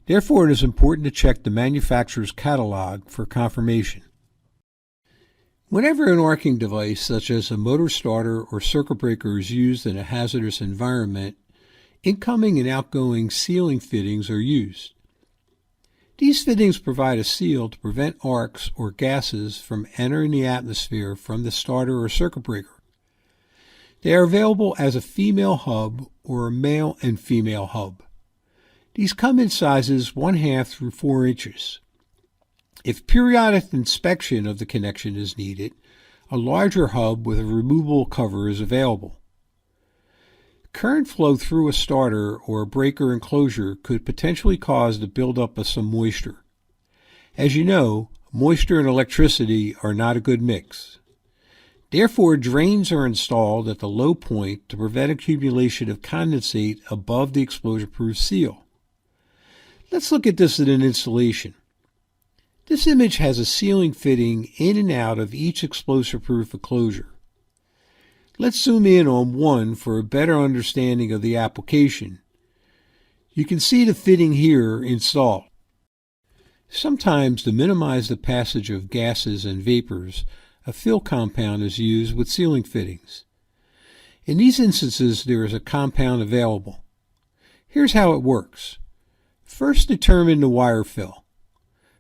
Therefore, it is important to check the manufacturer's catalog for confirmation. Whenever an arcing device such as a motor starter or circuit breaker is used in a hazardous environment, incoming and outgoing sealing fittings are used. These fittings provide a seal to prevent arcs or gases from entering the atmosphere from the starter or circuit breaker. They are available as a female hub or a male and female hub. These come in sizes 1/2 through 4 inches. If periodic inspection of the connection is needed, a larger hub with a removable cover is available. Current flow through a starter or a breaker enclosure could potentially cause the buildup of some moisture. As you know, moisture and electricity are not a good mix. Therefore, drains are installed at the low point to prevent accumulation of condensate above the explosion-proof seal. Let's look at this in an installation. This image has a sealing fitting in and out of each explosive-proof enclosure. Let's zoom in on one for a better understanding of the application. You can see the fitting here installed. Sometimes, to minimize the passage of gases and vapors, a fill compound is used with sealing fittings. In these instances, there is a compound available. Here's how it works. First, determine the wire fill.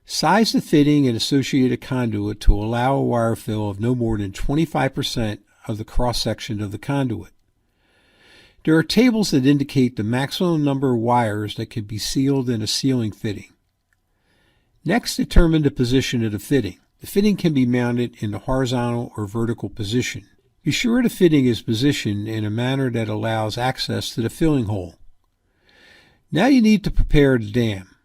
Size the fitting and associated conduit to allow a wire fill of no more than 25% of the cross-section of the conduit. There are tables that indicate the maximum number of wires that can be sealed in a sealing fitting. Next, determine the position of the fitting. The fitting can be mounted in the horizontal or vertical position. Be sure the fitting is positioned in a manner that allows access to the filling hole. Now you need to prepare the dam.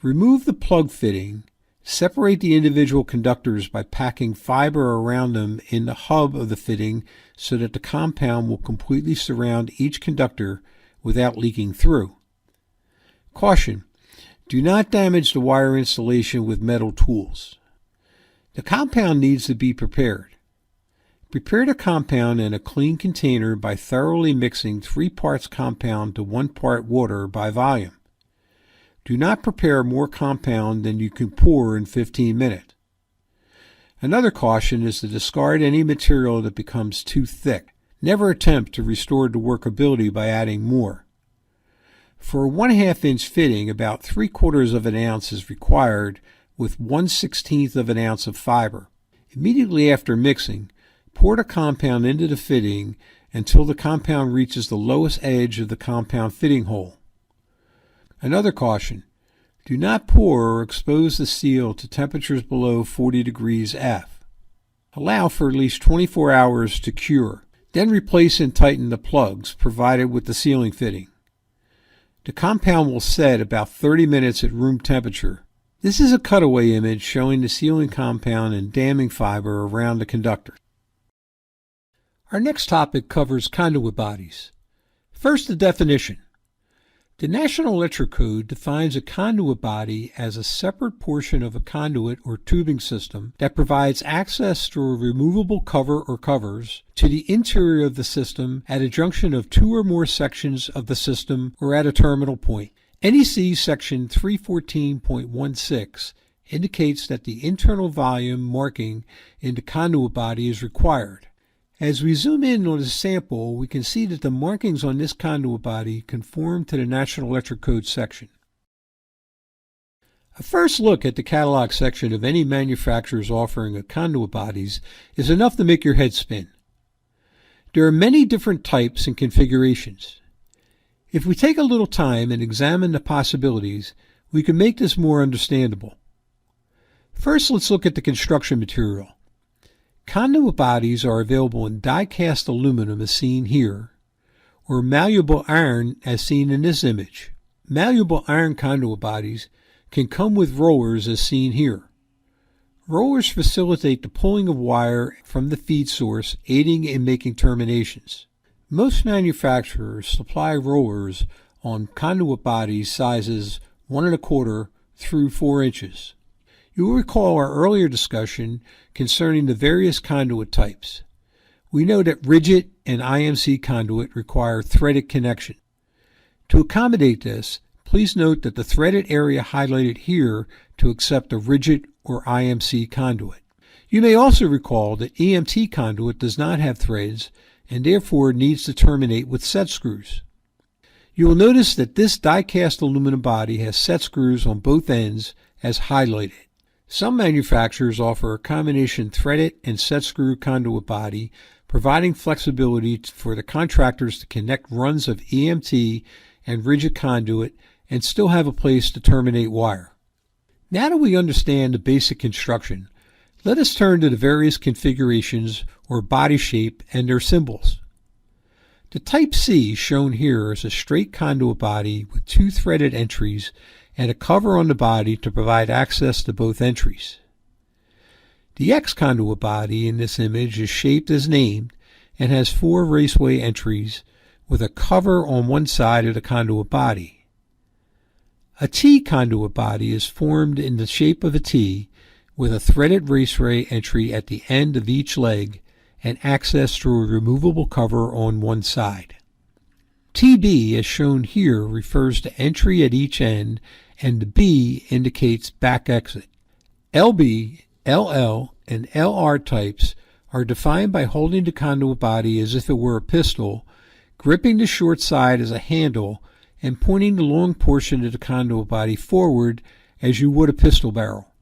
Remove the plug fitting. Separate the individual conductors by packing fiber around them in the hub of the fitting so that the compound will completely surround each conductor without leaking through. Caution: do not damage the wire installation with metal tools. The compound needs to be prepared. Prepare the compound in a clean container by thoroughly mixing 3 parts compound to 1 part water by volume. Do not prepare more compound than you can pour in 15 minutes. Another caution is to discard any material that becomes too thick. Never attempt to restore the workability by adding more. For a 1/2 inch fitting, about 3/4 of an ounce is required with 1/16 of an ounce of fiber. Immediately after mixing, pour the compound into the fitting until the compound reaches the lowest edge of the compound fitting hole. Another caution: do not pour or expose the seal to temperatures below 40 degrees F. Allow for at least 24 hours to cure. Then replace and tighten the plugs provided with the sealing fitting. The compound will set about 30 minutes at room temperature. This is a cutaway image showing the sealing compound and damming fiber around the conductor. Our next topic covers conduit bodies. First, the definition. The National Electrical Code defines a conduit body as a separate portion of a conduit or tubing system that provides access through a removable cover or covers to the interior of the system at a junction of 2 or more sections of the system or at a terminal point. NEC Section 314.16 indicates that the internal volume marking in the conduit body is required. As we zoom in on the sample, we can see that the markings on this conduit body conform to the National Electrical Code section. A first look at the catalog section of any manufacturer's offering of conduit bodies is enough to make your head spin. There are many different types and configurations. If we take a little time and examine the possibilities, we can make this more understandable. First, let's look at the construction material. Conduit bodies are available in die-cast aluminum as seen here, or malleable iron as seen in this image. Malleable iron conduit bodies can come with rollers as seen here. Rollers facilitate the pulling of wire from the feed source, aiding in making terminations. Most manufacturers supply rollers on conduit bodies sizes 1 1/4 through 4 inches. You will recall our earlier discussion concerning the various conduit types. We know that rigid and IMC conduit require threaded connection. To accommodate this, please note that the threaded area highlighted here to accept a rigid or IMC conduit. You may also recall that EMT conduit does not have threads and therefore needs to terminate with set screws. You will notice that this die-cast aluminum body has set screws on both ends as highlighted. Some manufacturers offer a combination threaded and set screw conduit body, providing flexibility for the contractors to connect runs of EMT and rigid conduit and still have a place to terminate wire. Now that we understand the basic construction, let us turn to the various configurations or body shape and their symbols. The Type C shown here is a straight conduit body with 2 threaded entries and a cover on the body to provide access to both entries. The X conduit body in this image is shaped as named and has 4 raceway entries with a cover on one side of the conduit body. A T conduit body is formed in the shape of a T with a threaded raceway entry at the end of each leg and access through a removable cover on one side. TB, as shown here, refers to entry at each end, and the B indicates back exit. LB, LL, and LR types are defined by holding the conduit body as if it were a pistol, gripping the short side as a handle, and pointing the long portion of the conduit body forward as you would a pistol barrel.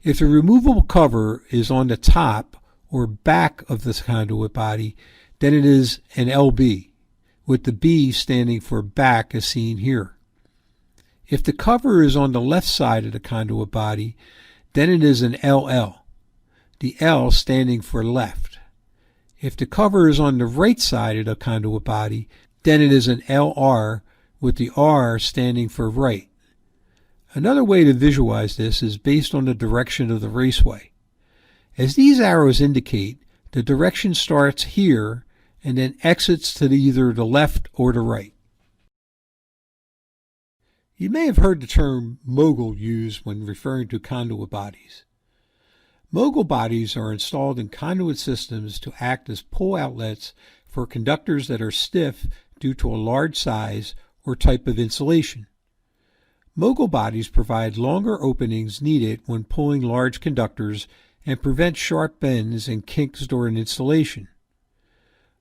If the removable cover is on the top or back of the conduit body, then it is an LB, with the B standing for back as seen here. If the cover is on the left side of the conduit body, then it is an LL, the L standing for left. If the cover is on the right side of the conduit body, then it is an LR with the R standing for right. Another way to visualize this is based on the direction of the raceway. As these arrows indicate, the direction starts here and then exits to either the left or the right. You may have heard the term Mogul used when referring to conduit bodies. Mogul bodies are installed in conduit systems to act as pull outlets for conductors that are stiff due to a large size or type of insulation. Mogul bodies provide longer openings needed when pulling large conductors and prevent sharp bends and kinks during installation.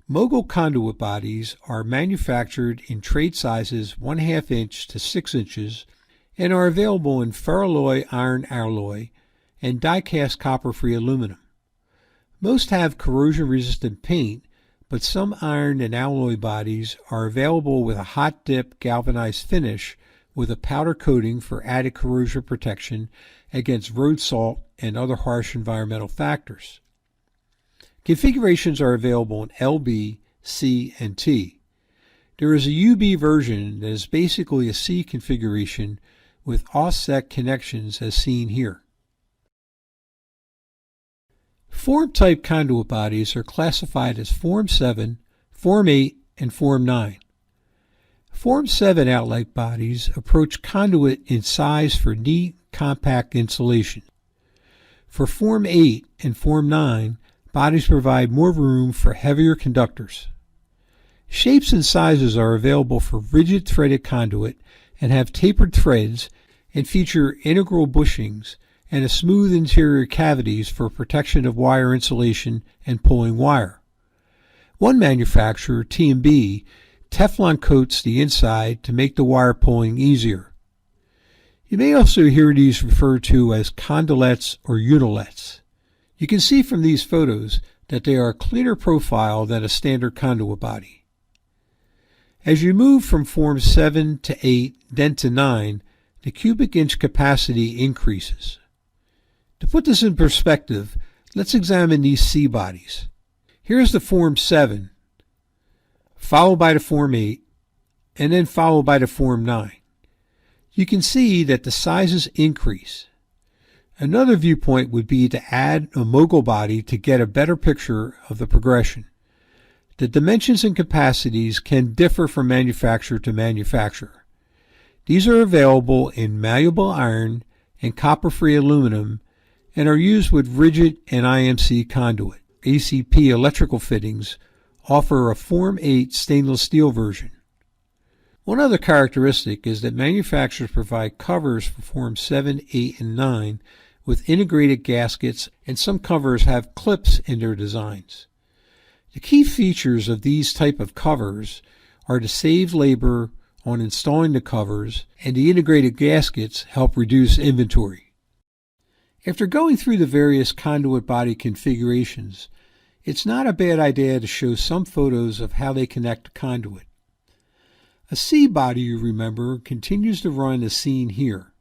Mogul conduit bodies are manufactured in trade sizes 1/2 inch to 6 inches and are available in ferroalloy iron alloy and die-cast copper-free aluminum. Most have corrosion-resistant paint, but some iron and alloy bodies are available with a hot-dip galvanized finish with a powder coating for added corrosion protection against road salt and other harsh environmental factors. Configurations are available in LB, C, and T. There is a UB version that is basically a C configuration with offset connections as seen here. Form-type conduit bodies are classified as Form 7, Form 8, and Form 9. Form 7 outlet bodies approach conduit in size for neat, compact insulation. For Form 8 and Form 9, bodies provide more room for heavier conductors. Shapes and sizes are available for rigid threaded conduit and have tapered threads and feature integral bushings and a smooth interior cavities for protection of wire insulation and pulling wire. One manufacturer, T&B, Teflon coats the inside to make the wire pulling easier. You may also hear these referred to as condulettes or unilets. You can see from these photos that they are a cleaner profile than a standard conduit body. As you move from Form 7 to 8, then to 9, the cubic inch capacity increases. To put this in perspective, let's examine these C bodies. Here's the Form 7, followed by the Form 8, and then followed by the Form 9. You can see that the sizes increase. Another viewpoint would be to add a Mogul body to get a better picture of the progression. The dimensions and capacities can differ from manufacturer to manufacturer. These are available in malleable iron and copper-free aluminum and are used with rigid and IMC conduit. ACP electrical fittings offer a Form 8 stainless steel version. One other characteristic is that manufacturers provide covers for Form 7, 8, and 9 with integrated gaskets, and some covers have clips in their designs. The key features of these type of covers are to save labor on installing the covers, and the integrated gaskets help reduce inventory. After going through the various conduit body configurations, it's not a bad idea to show some photos of how they connect to conduit. A C body, you remember, continues to run as seen here.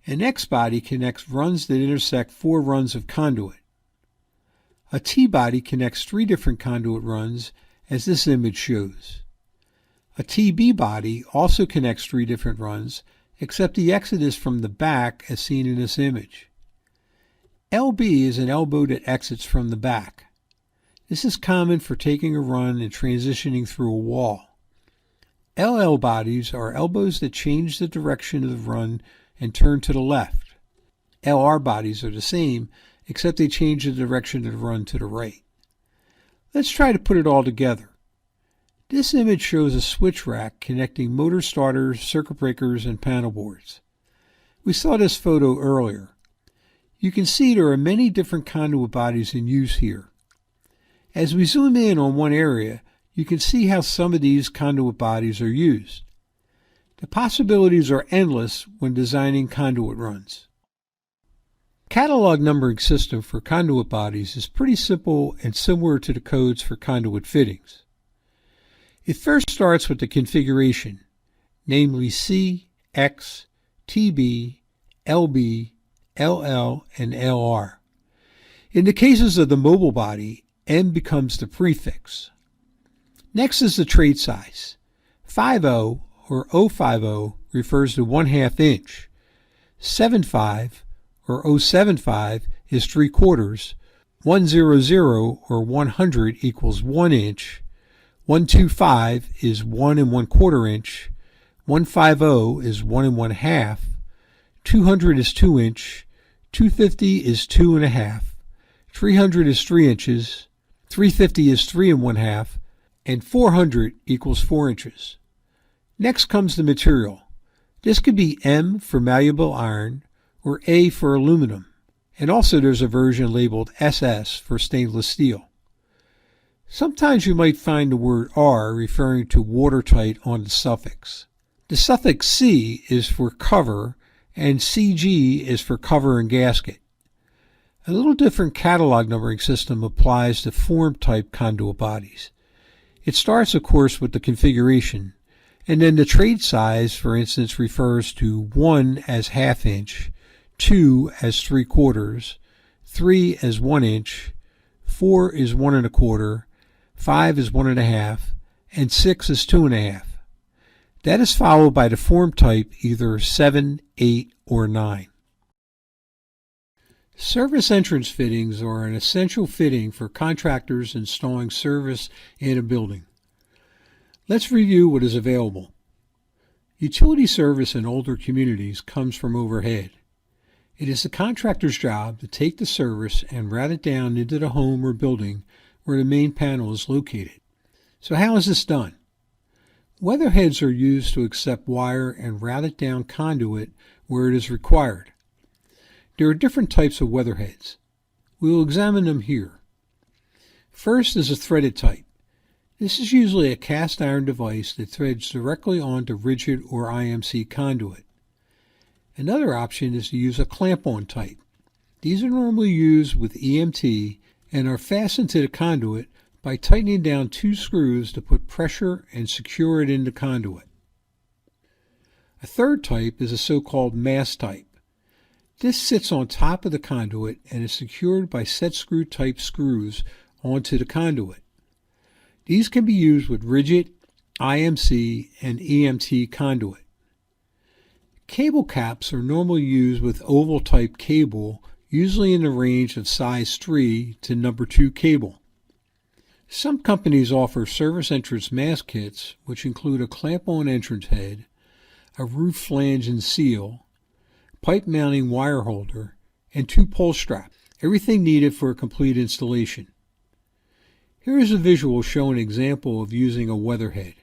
An X body connects runs that intersect 4 runs of conduit. A T body connects 3 different conduit runs, as this image shows. A TB body also connects 3 different runs, except the exit is from the back as seen in this image. LB is an elbow that exits from the back. This is common for taking a run and transitioning through a wall. LL bodies are elbows that change the direction of the run and turn to the left. LR bodies are the same, except they change the direction of the run to the right. Let's try to put it all together. This image shows a switch rack connecting motor starters, circuit breakers, and panel boards. We saw this photo earlier. You can see there are many different conduit bodies in use here. As we zoom in on one area, you can see how some of these conduit bodies are used. The possibilities are endless when designing conduit runs. Catalog numbering system for conduit bodies is pretty simple and similar to the codes for conduit fittings. It first starts with the configuration, namely C, X, TB, LB, LL, and LR. In the cases of the Mogul body, M becomes the prefix. Next is the trade size. 50 or 050 refers to 1/2 inch. 75 or 075 is 3/4. 100 or 100 equals 1 inch. 125 is 1 1/4 inch. 150 is 1 1/2. 200 is 2 inch. 250 is 2 1/2. 300 is 3 inches. 350 is 3 1/2. And 400 equals 4 inches. Next comes the material. This could be M for malleable iron or A for aluminum. And also there's a version labeled SS for stainless steel. Sometimes you might find the word R referring to watertight on the suffix. The suffix C is for cover and CG is for cover and gasket. A little different catalog numbering system applies to form type conduit bodies. It starts, of course, with the configuration, and then the trade size, for instance, refers to 1 as 1/2 inch, 2 as 3/4, 3 as 1 inch, 4 is 1 1/4, 5 is 1 1/2, and 6 is 2 1/2. That is followed by the form type either 7, 8, or 9. Service entrance fittings are an essential fitting for contractors installing service in a building. Let's review what is available. Utility service in older communities comes from overhead. It is the contractor's job to take the service and route it down into the home or building where the main panel is located. So how is this done? Weatherheads are used to accept wire and route it down conduit where it is required. There are different types of weatherheads. We will examine them here. First is a threaded type. This is usually a cast iron device that threads directly onto rigid or IMC conduit. Another option is to use a clamp-on type. These are normally used with EMT and are fastened to the conduit by tightening down 2 screws to put pressure and secure it in the conduit. A third type is a so-called mast type. This sits on top of the conduit and is secured by set screw type screws onto the conduit. These can be used with rigid, IMC, and EMT conduit. Cable caps are normally used with oval type cable, usually in the range of size 3 to number 2 cable. Some companies offer service entrance mast kits, which include a clamp-on entrance head, a roof flange and seal, pipe mounting wire holder, and 2 pull straps, everything needed for a complete installation. Here is a visual showing an example of using a weatherhead.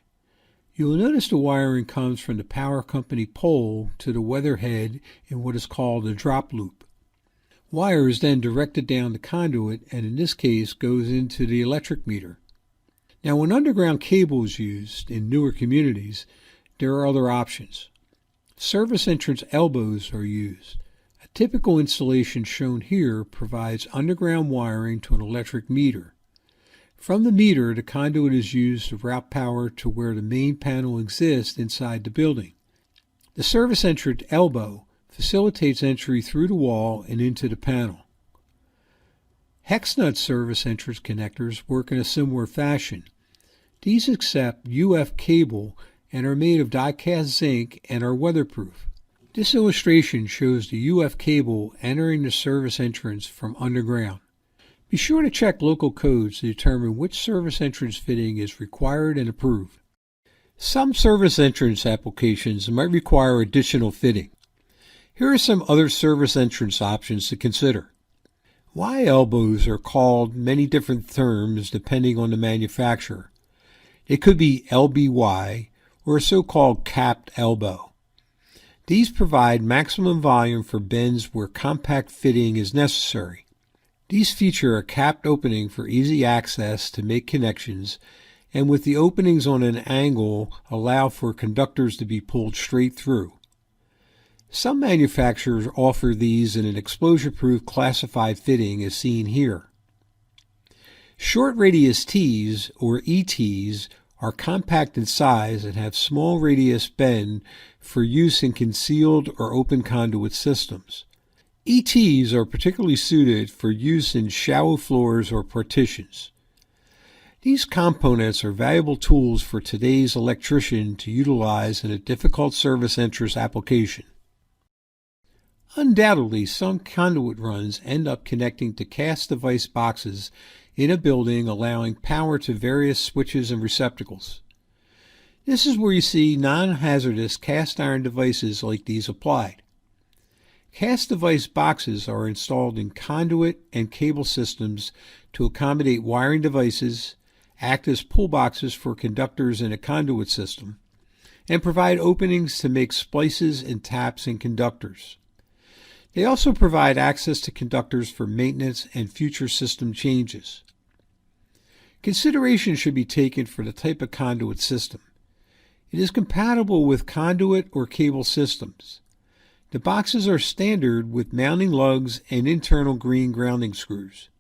You will notice the wiring comes from the power company pole to the weatherhead in what is called a drop loop. Wire is then directed down the conduit and in this case goes into the electric meter. Now when underground cable is used in newer communities, there are other options. Service entrance elbows are used. A typical installation shown here provides underground wiring to an electric meter. From the meter, the conduit is used to route power to where the main panel exists inside the building. The service entrance elbow facilitates entry through the wall and into the panel. Hex nut service entrance connectors work in a similar fashion. These accept UF cable and are made of die-cast zinc and are weatherproof. This illustration shows the UF cable entering the service entrance from underground. Be sure to check local codes to determine which service entrance fitting is required and approved. Some service entrance applications might require additional fitting. Here are some other service entrance options to consider. Y-elbows are called many different terms depending on the manufacturer. It could be LBY or a so-called capped elbow. These provide maximum volume for bends where compact fitting is necessary. These feature a capped opening for easy access to make connections, and with the openings on an angle allow for conductors to be pulled straight through. Some manufacturers offer these in an explosion-proof classified fitting as seen here. Short radius Ts, or ETs, are compact in size and have small radius bend for use in concealed or open conduit systems. ETs are particularly suited for use in shallow floors or partitions. These components are valuable tools for today's electrician to utilize in a difficult service entrance application. Undoubtedly, some conduit runs end up connecting to cast device boxes in a building, allowing power to various switches and receptacles. This is where you see non-hazardous cast iron devices like these applied. Cast device boxes are installed in conduit and cable systems to accommodate wiring devices, act as pull boxes for conductors in a conduit system, and provide openings to make splices and taps in conductors. They also provide access to conductors for maintenance and future system changes. Consideration should be taken for the type of conduit system. It is compatible with conduit or cable systems. The boxes are standard with mounting lugs and internal green grounding screws.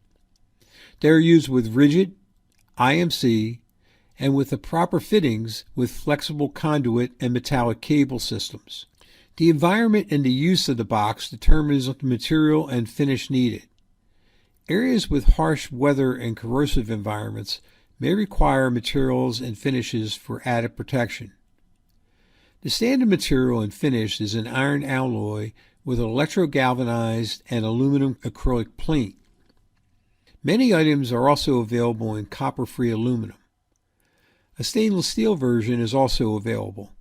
They are used with rigid, IMC, and with the proper fittings with flexible conduit and metallic cable systems. The environment and the use of the box determines the material and finish needed. Areas with harsh weather and corrosive environments may require materials and finishes for added protection. The standard material and finish is an iron alloy with an electrogalvanized and aluminum acrylic paint. Many items are also available in copper-free aluminum. A stainless steel version is also available.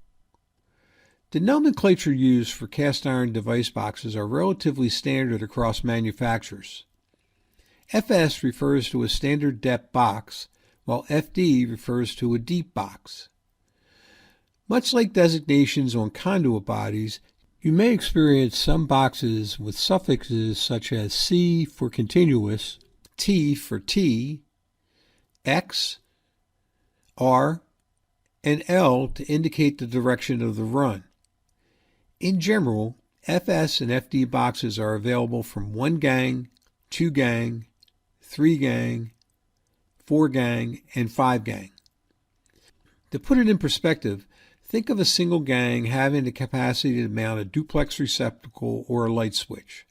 The nomenclature used for cast iron device boxes are relatively standard across manufacturers. FS refers to a standard depth box, while FD refers to a deep box. Much like designations on conduit bodies, you may experience some boxes with suffixes such as C for continuous, T for T, X, R, and L to indicate the direction of the run. In general, FS and FD boxes are available from 1 gang, 2 gang, 3 gang, 4 gang, and 5 gang. To put it in perspective, think of a single gang having the capacity to mount a duplex receptacle or a light switch.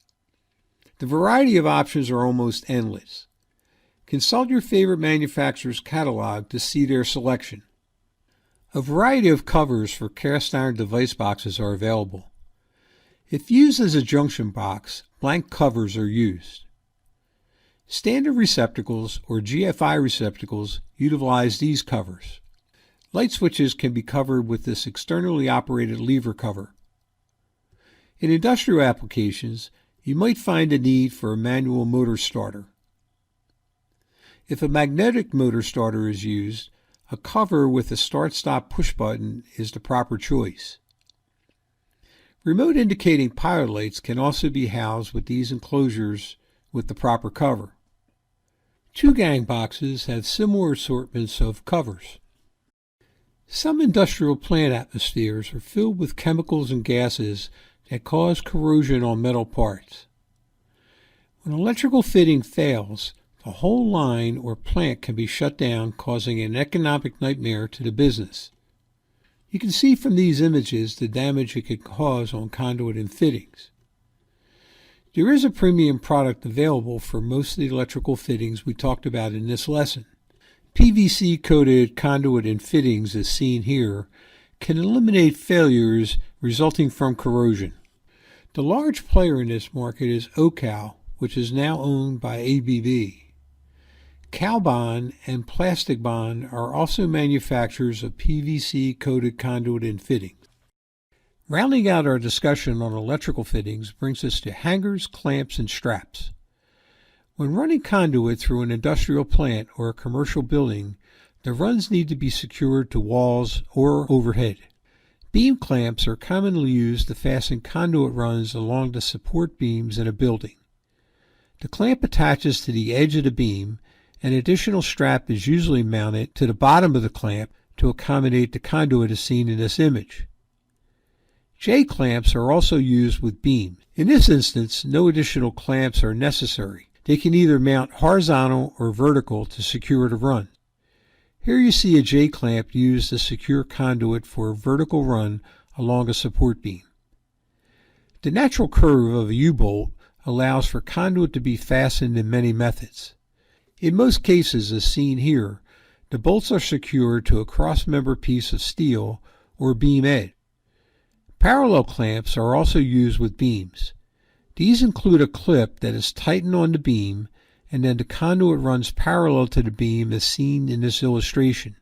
The variety of options are almost endless. Consult your favorite manufacturer's catalog to see their selection. A variety of covers for cast iron device boxes are available. If used as a junction box, blank covers are used. Standard receptacles or GFI receptacles utilize these covers. Light switches can be covered with this externally operated lever cover. In industrial applications, you might find a need for a manual motor starter. If a magnetic motor starter is used, a cover with a start-stop push button is the proper choice. Remote indicating pilot lights can also be housed with these enclosures with the proper cover. 2-gang boxes have similar assortments of covers. Some industrial plant atmospheres are filled with chemicals and gases that cause corrosion on metal parts. When electrical fitting fails, the whole line or plant can be shut down, causing an economic nightmare to the business. You can see from these images the damage it could cause on conduit and fittings. There is a premium product available for most of the electrical fittings we talked about in this lesson. PVC-coated conduit and fittings, as seen here, can eliminate failures resulting from corrosion. The large player in this market is Ocal, which is now owned by ABB. Calbond and Plastic Bond are also manufacturers of PVC coated conduit and fittings. Rounding out our discussion on electrical fittings brings us to hangers, clamps, and straps. When running conduit through an industrial plant or a commercial building, the runs need to be secured to walls or overhead. Beam clamps are commonly used to fasten conduit runs along the support beams in a building. The clamp attaches to the edge of the beam. An additional strap is usually mounted to the bottom of the clamp to accommodate the conduit as seen in this image. J-clamps are also used with beams. In this instance, no additional clamps are necessary. They can either mount horizontal or vertical to secure the run. Here you see a J-clamp used to secure conduit for a vertical run along a support beam. The natural curve of a U-bolt allows for conduit to be fastened in many methods. In most cases, as seen here, the bolts are secured to a cross-member piece of steel or beam edge. Parallel clamps are also used with beams. These include a clip that is tightened on the beam, and then the conduit runs parallel to the beam as seen in this illustration.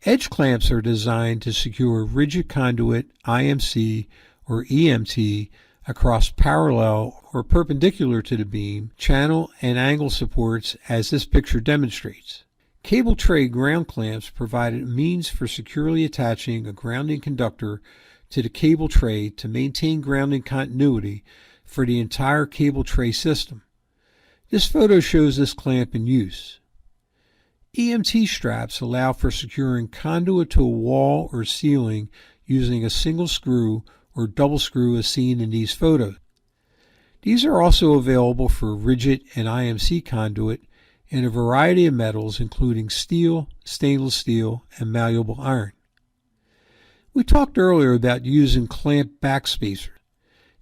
Edge clamps are designed to secure rigid conduit, IMC, or EMT across parallel or perpendicular to the beam, channel, and angle supports as this picture demonstrates. Cable tray ground clamps provide a means for securely attaching a grounding conductor to the cable tray to maintain grounding continuity for the entire cable tray system. This photo shows this clamp in use. EMT straps allow for securing conduit to a wall or ceiling using a single screw or double screw as seen in these photos. These are also available for rigid and IMC conduit in a variety of metals including steel, stainless steel, and malleable iron. We talked earlier about using clamp backspacers.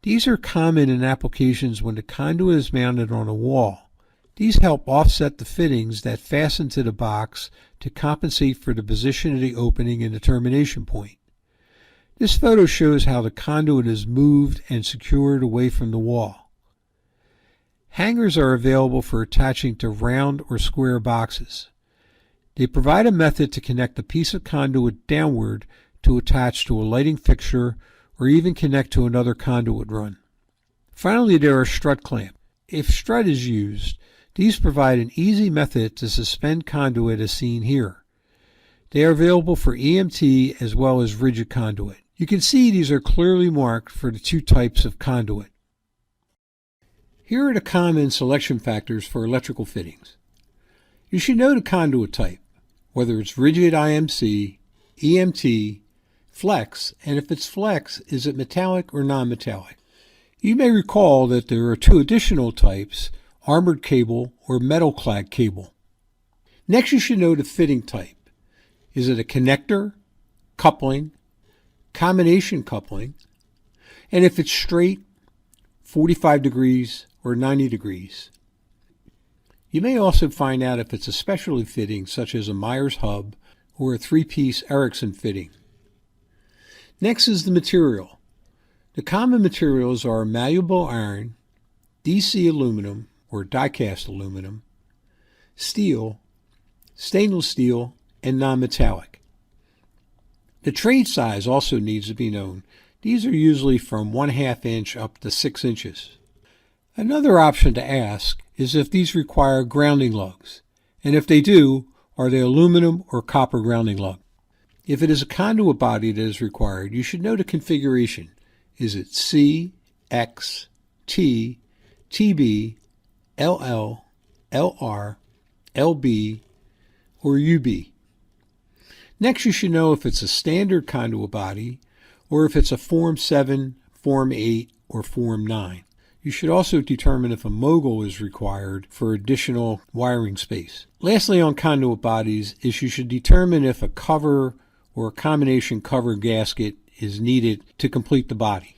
These are common in applications when the conduit is mounted on a wall. These help offset the fittings that fasten to the box to compensate for the position of the opening and the termination point. This photo shows how the conduit is moved and secured away from the wall. Hangers are available for attaching to round or square boxes. They provide a method to connect a piece of conduit downward to attach to a lighting fixture or even connect to another conduit run. Finally, there are strut clamps. If strut is used, these provide an easy method to suspend conduit as seen here. They are available for EMT as well as rigid conduit. You can see these are clearly marked for the two types of conduit. Here are the common selection factors for electrical fittings. You should know the conduit type, whether it's rigid IMC, EMT, flex, and if it's flex, is it metallic or non-metallic. You may recall that there are two additional types, armored cable or metal clad cable. Next, you should know the fitting type. Is it a connector, coupling, combination coupling, and if it's straight, 45 degrees, or 90 degrees. You may also find out if it's a specialty fitting such as a Myers hub or a three-piece Erickson fitting. Next is the material. The common materials are malleable iron, DC aluminum or die-cast aluminum, steel, stainless steel, and non-metallic. The trade size also needs to be known. These are usually from 1/2 inch up to 6 inches. Another option to ask is if these require grounding lugs, and if they do, are they aluminum or copper grounding lug? If it is a conduit body that is required, you should know the configuration. Is it C, X, T, TB, LL, LR, LB, or UB? Next, you should know if it's a standard conduit body or if it's a Form 7, Form 8, or Form 9. You should also determine if a Mogul is required for additional wiring space. Lastly, on conduit bodies is you should determine if a cover or a combination cover gasket is needed to complete the body.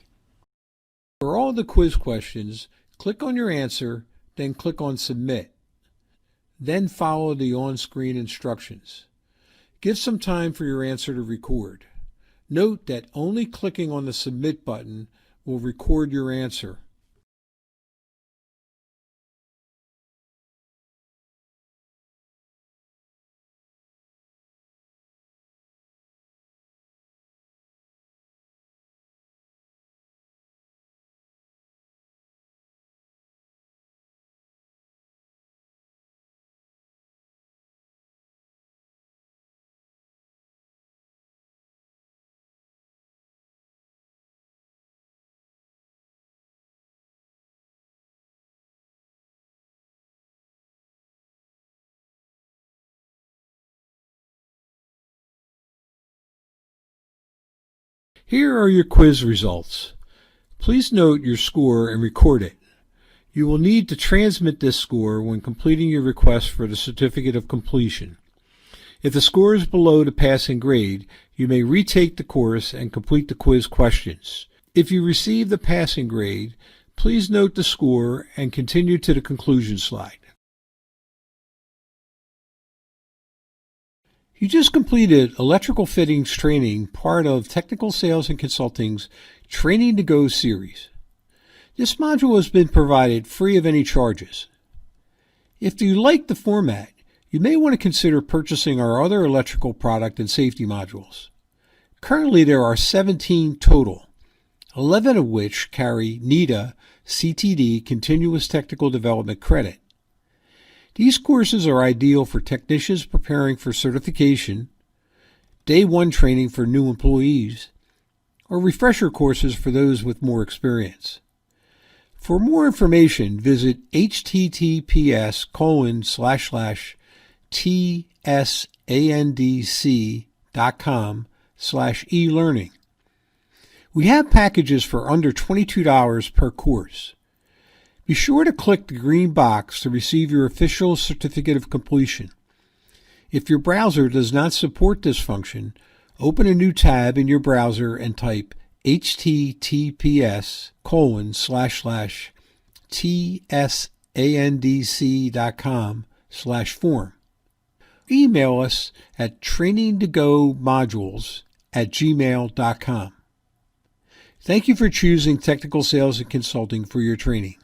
For all the quiz questions, click on your answer, then click on Submit. Then follow the on-screen instructions. Give some time for your answer to record. Note that only clicking on the Submit button will record your answer. Here are your quiz results. Please note your score and record it. You will need to transmit this score when completing your request for the certificate of completion. If the score is below the passing grade, you may retake the course and complete the quiz questions. If you receive the passing grade, please note the score and continue to the conclusion slide. You just completed Electrical Fittings training, part of Technical Sales and Consulting's Training to Go series. This module has been provided free of any charges. If you like the format, you may want to consider purchasing our other electrical product and safety modules. Currently there are 17 total, 11 of which carry NETA CTD Continuous Technical Development credit. These courses are ideal for technicians preparing for certification, day one training for new employees, or refresher courses for those with more experience. For more information, visit https://tsandc.com/elearning. We have packages for under $22 per course. Be sure to click the green box to receive your official certificate of completion. If your browser does not support this function, open a new tab in your browser and type https://tsandc.com/form. Email us at trainingtogomodules@gmail.com. Thank you for choosing Technical Sales and Consulting for your training.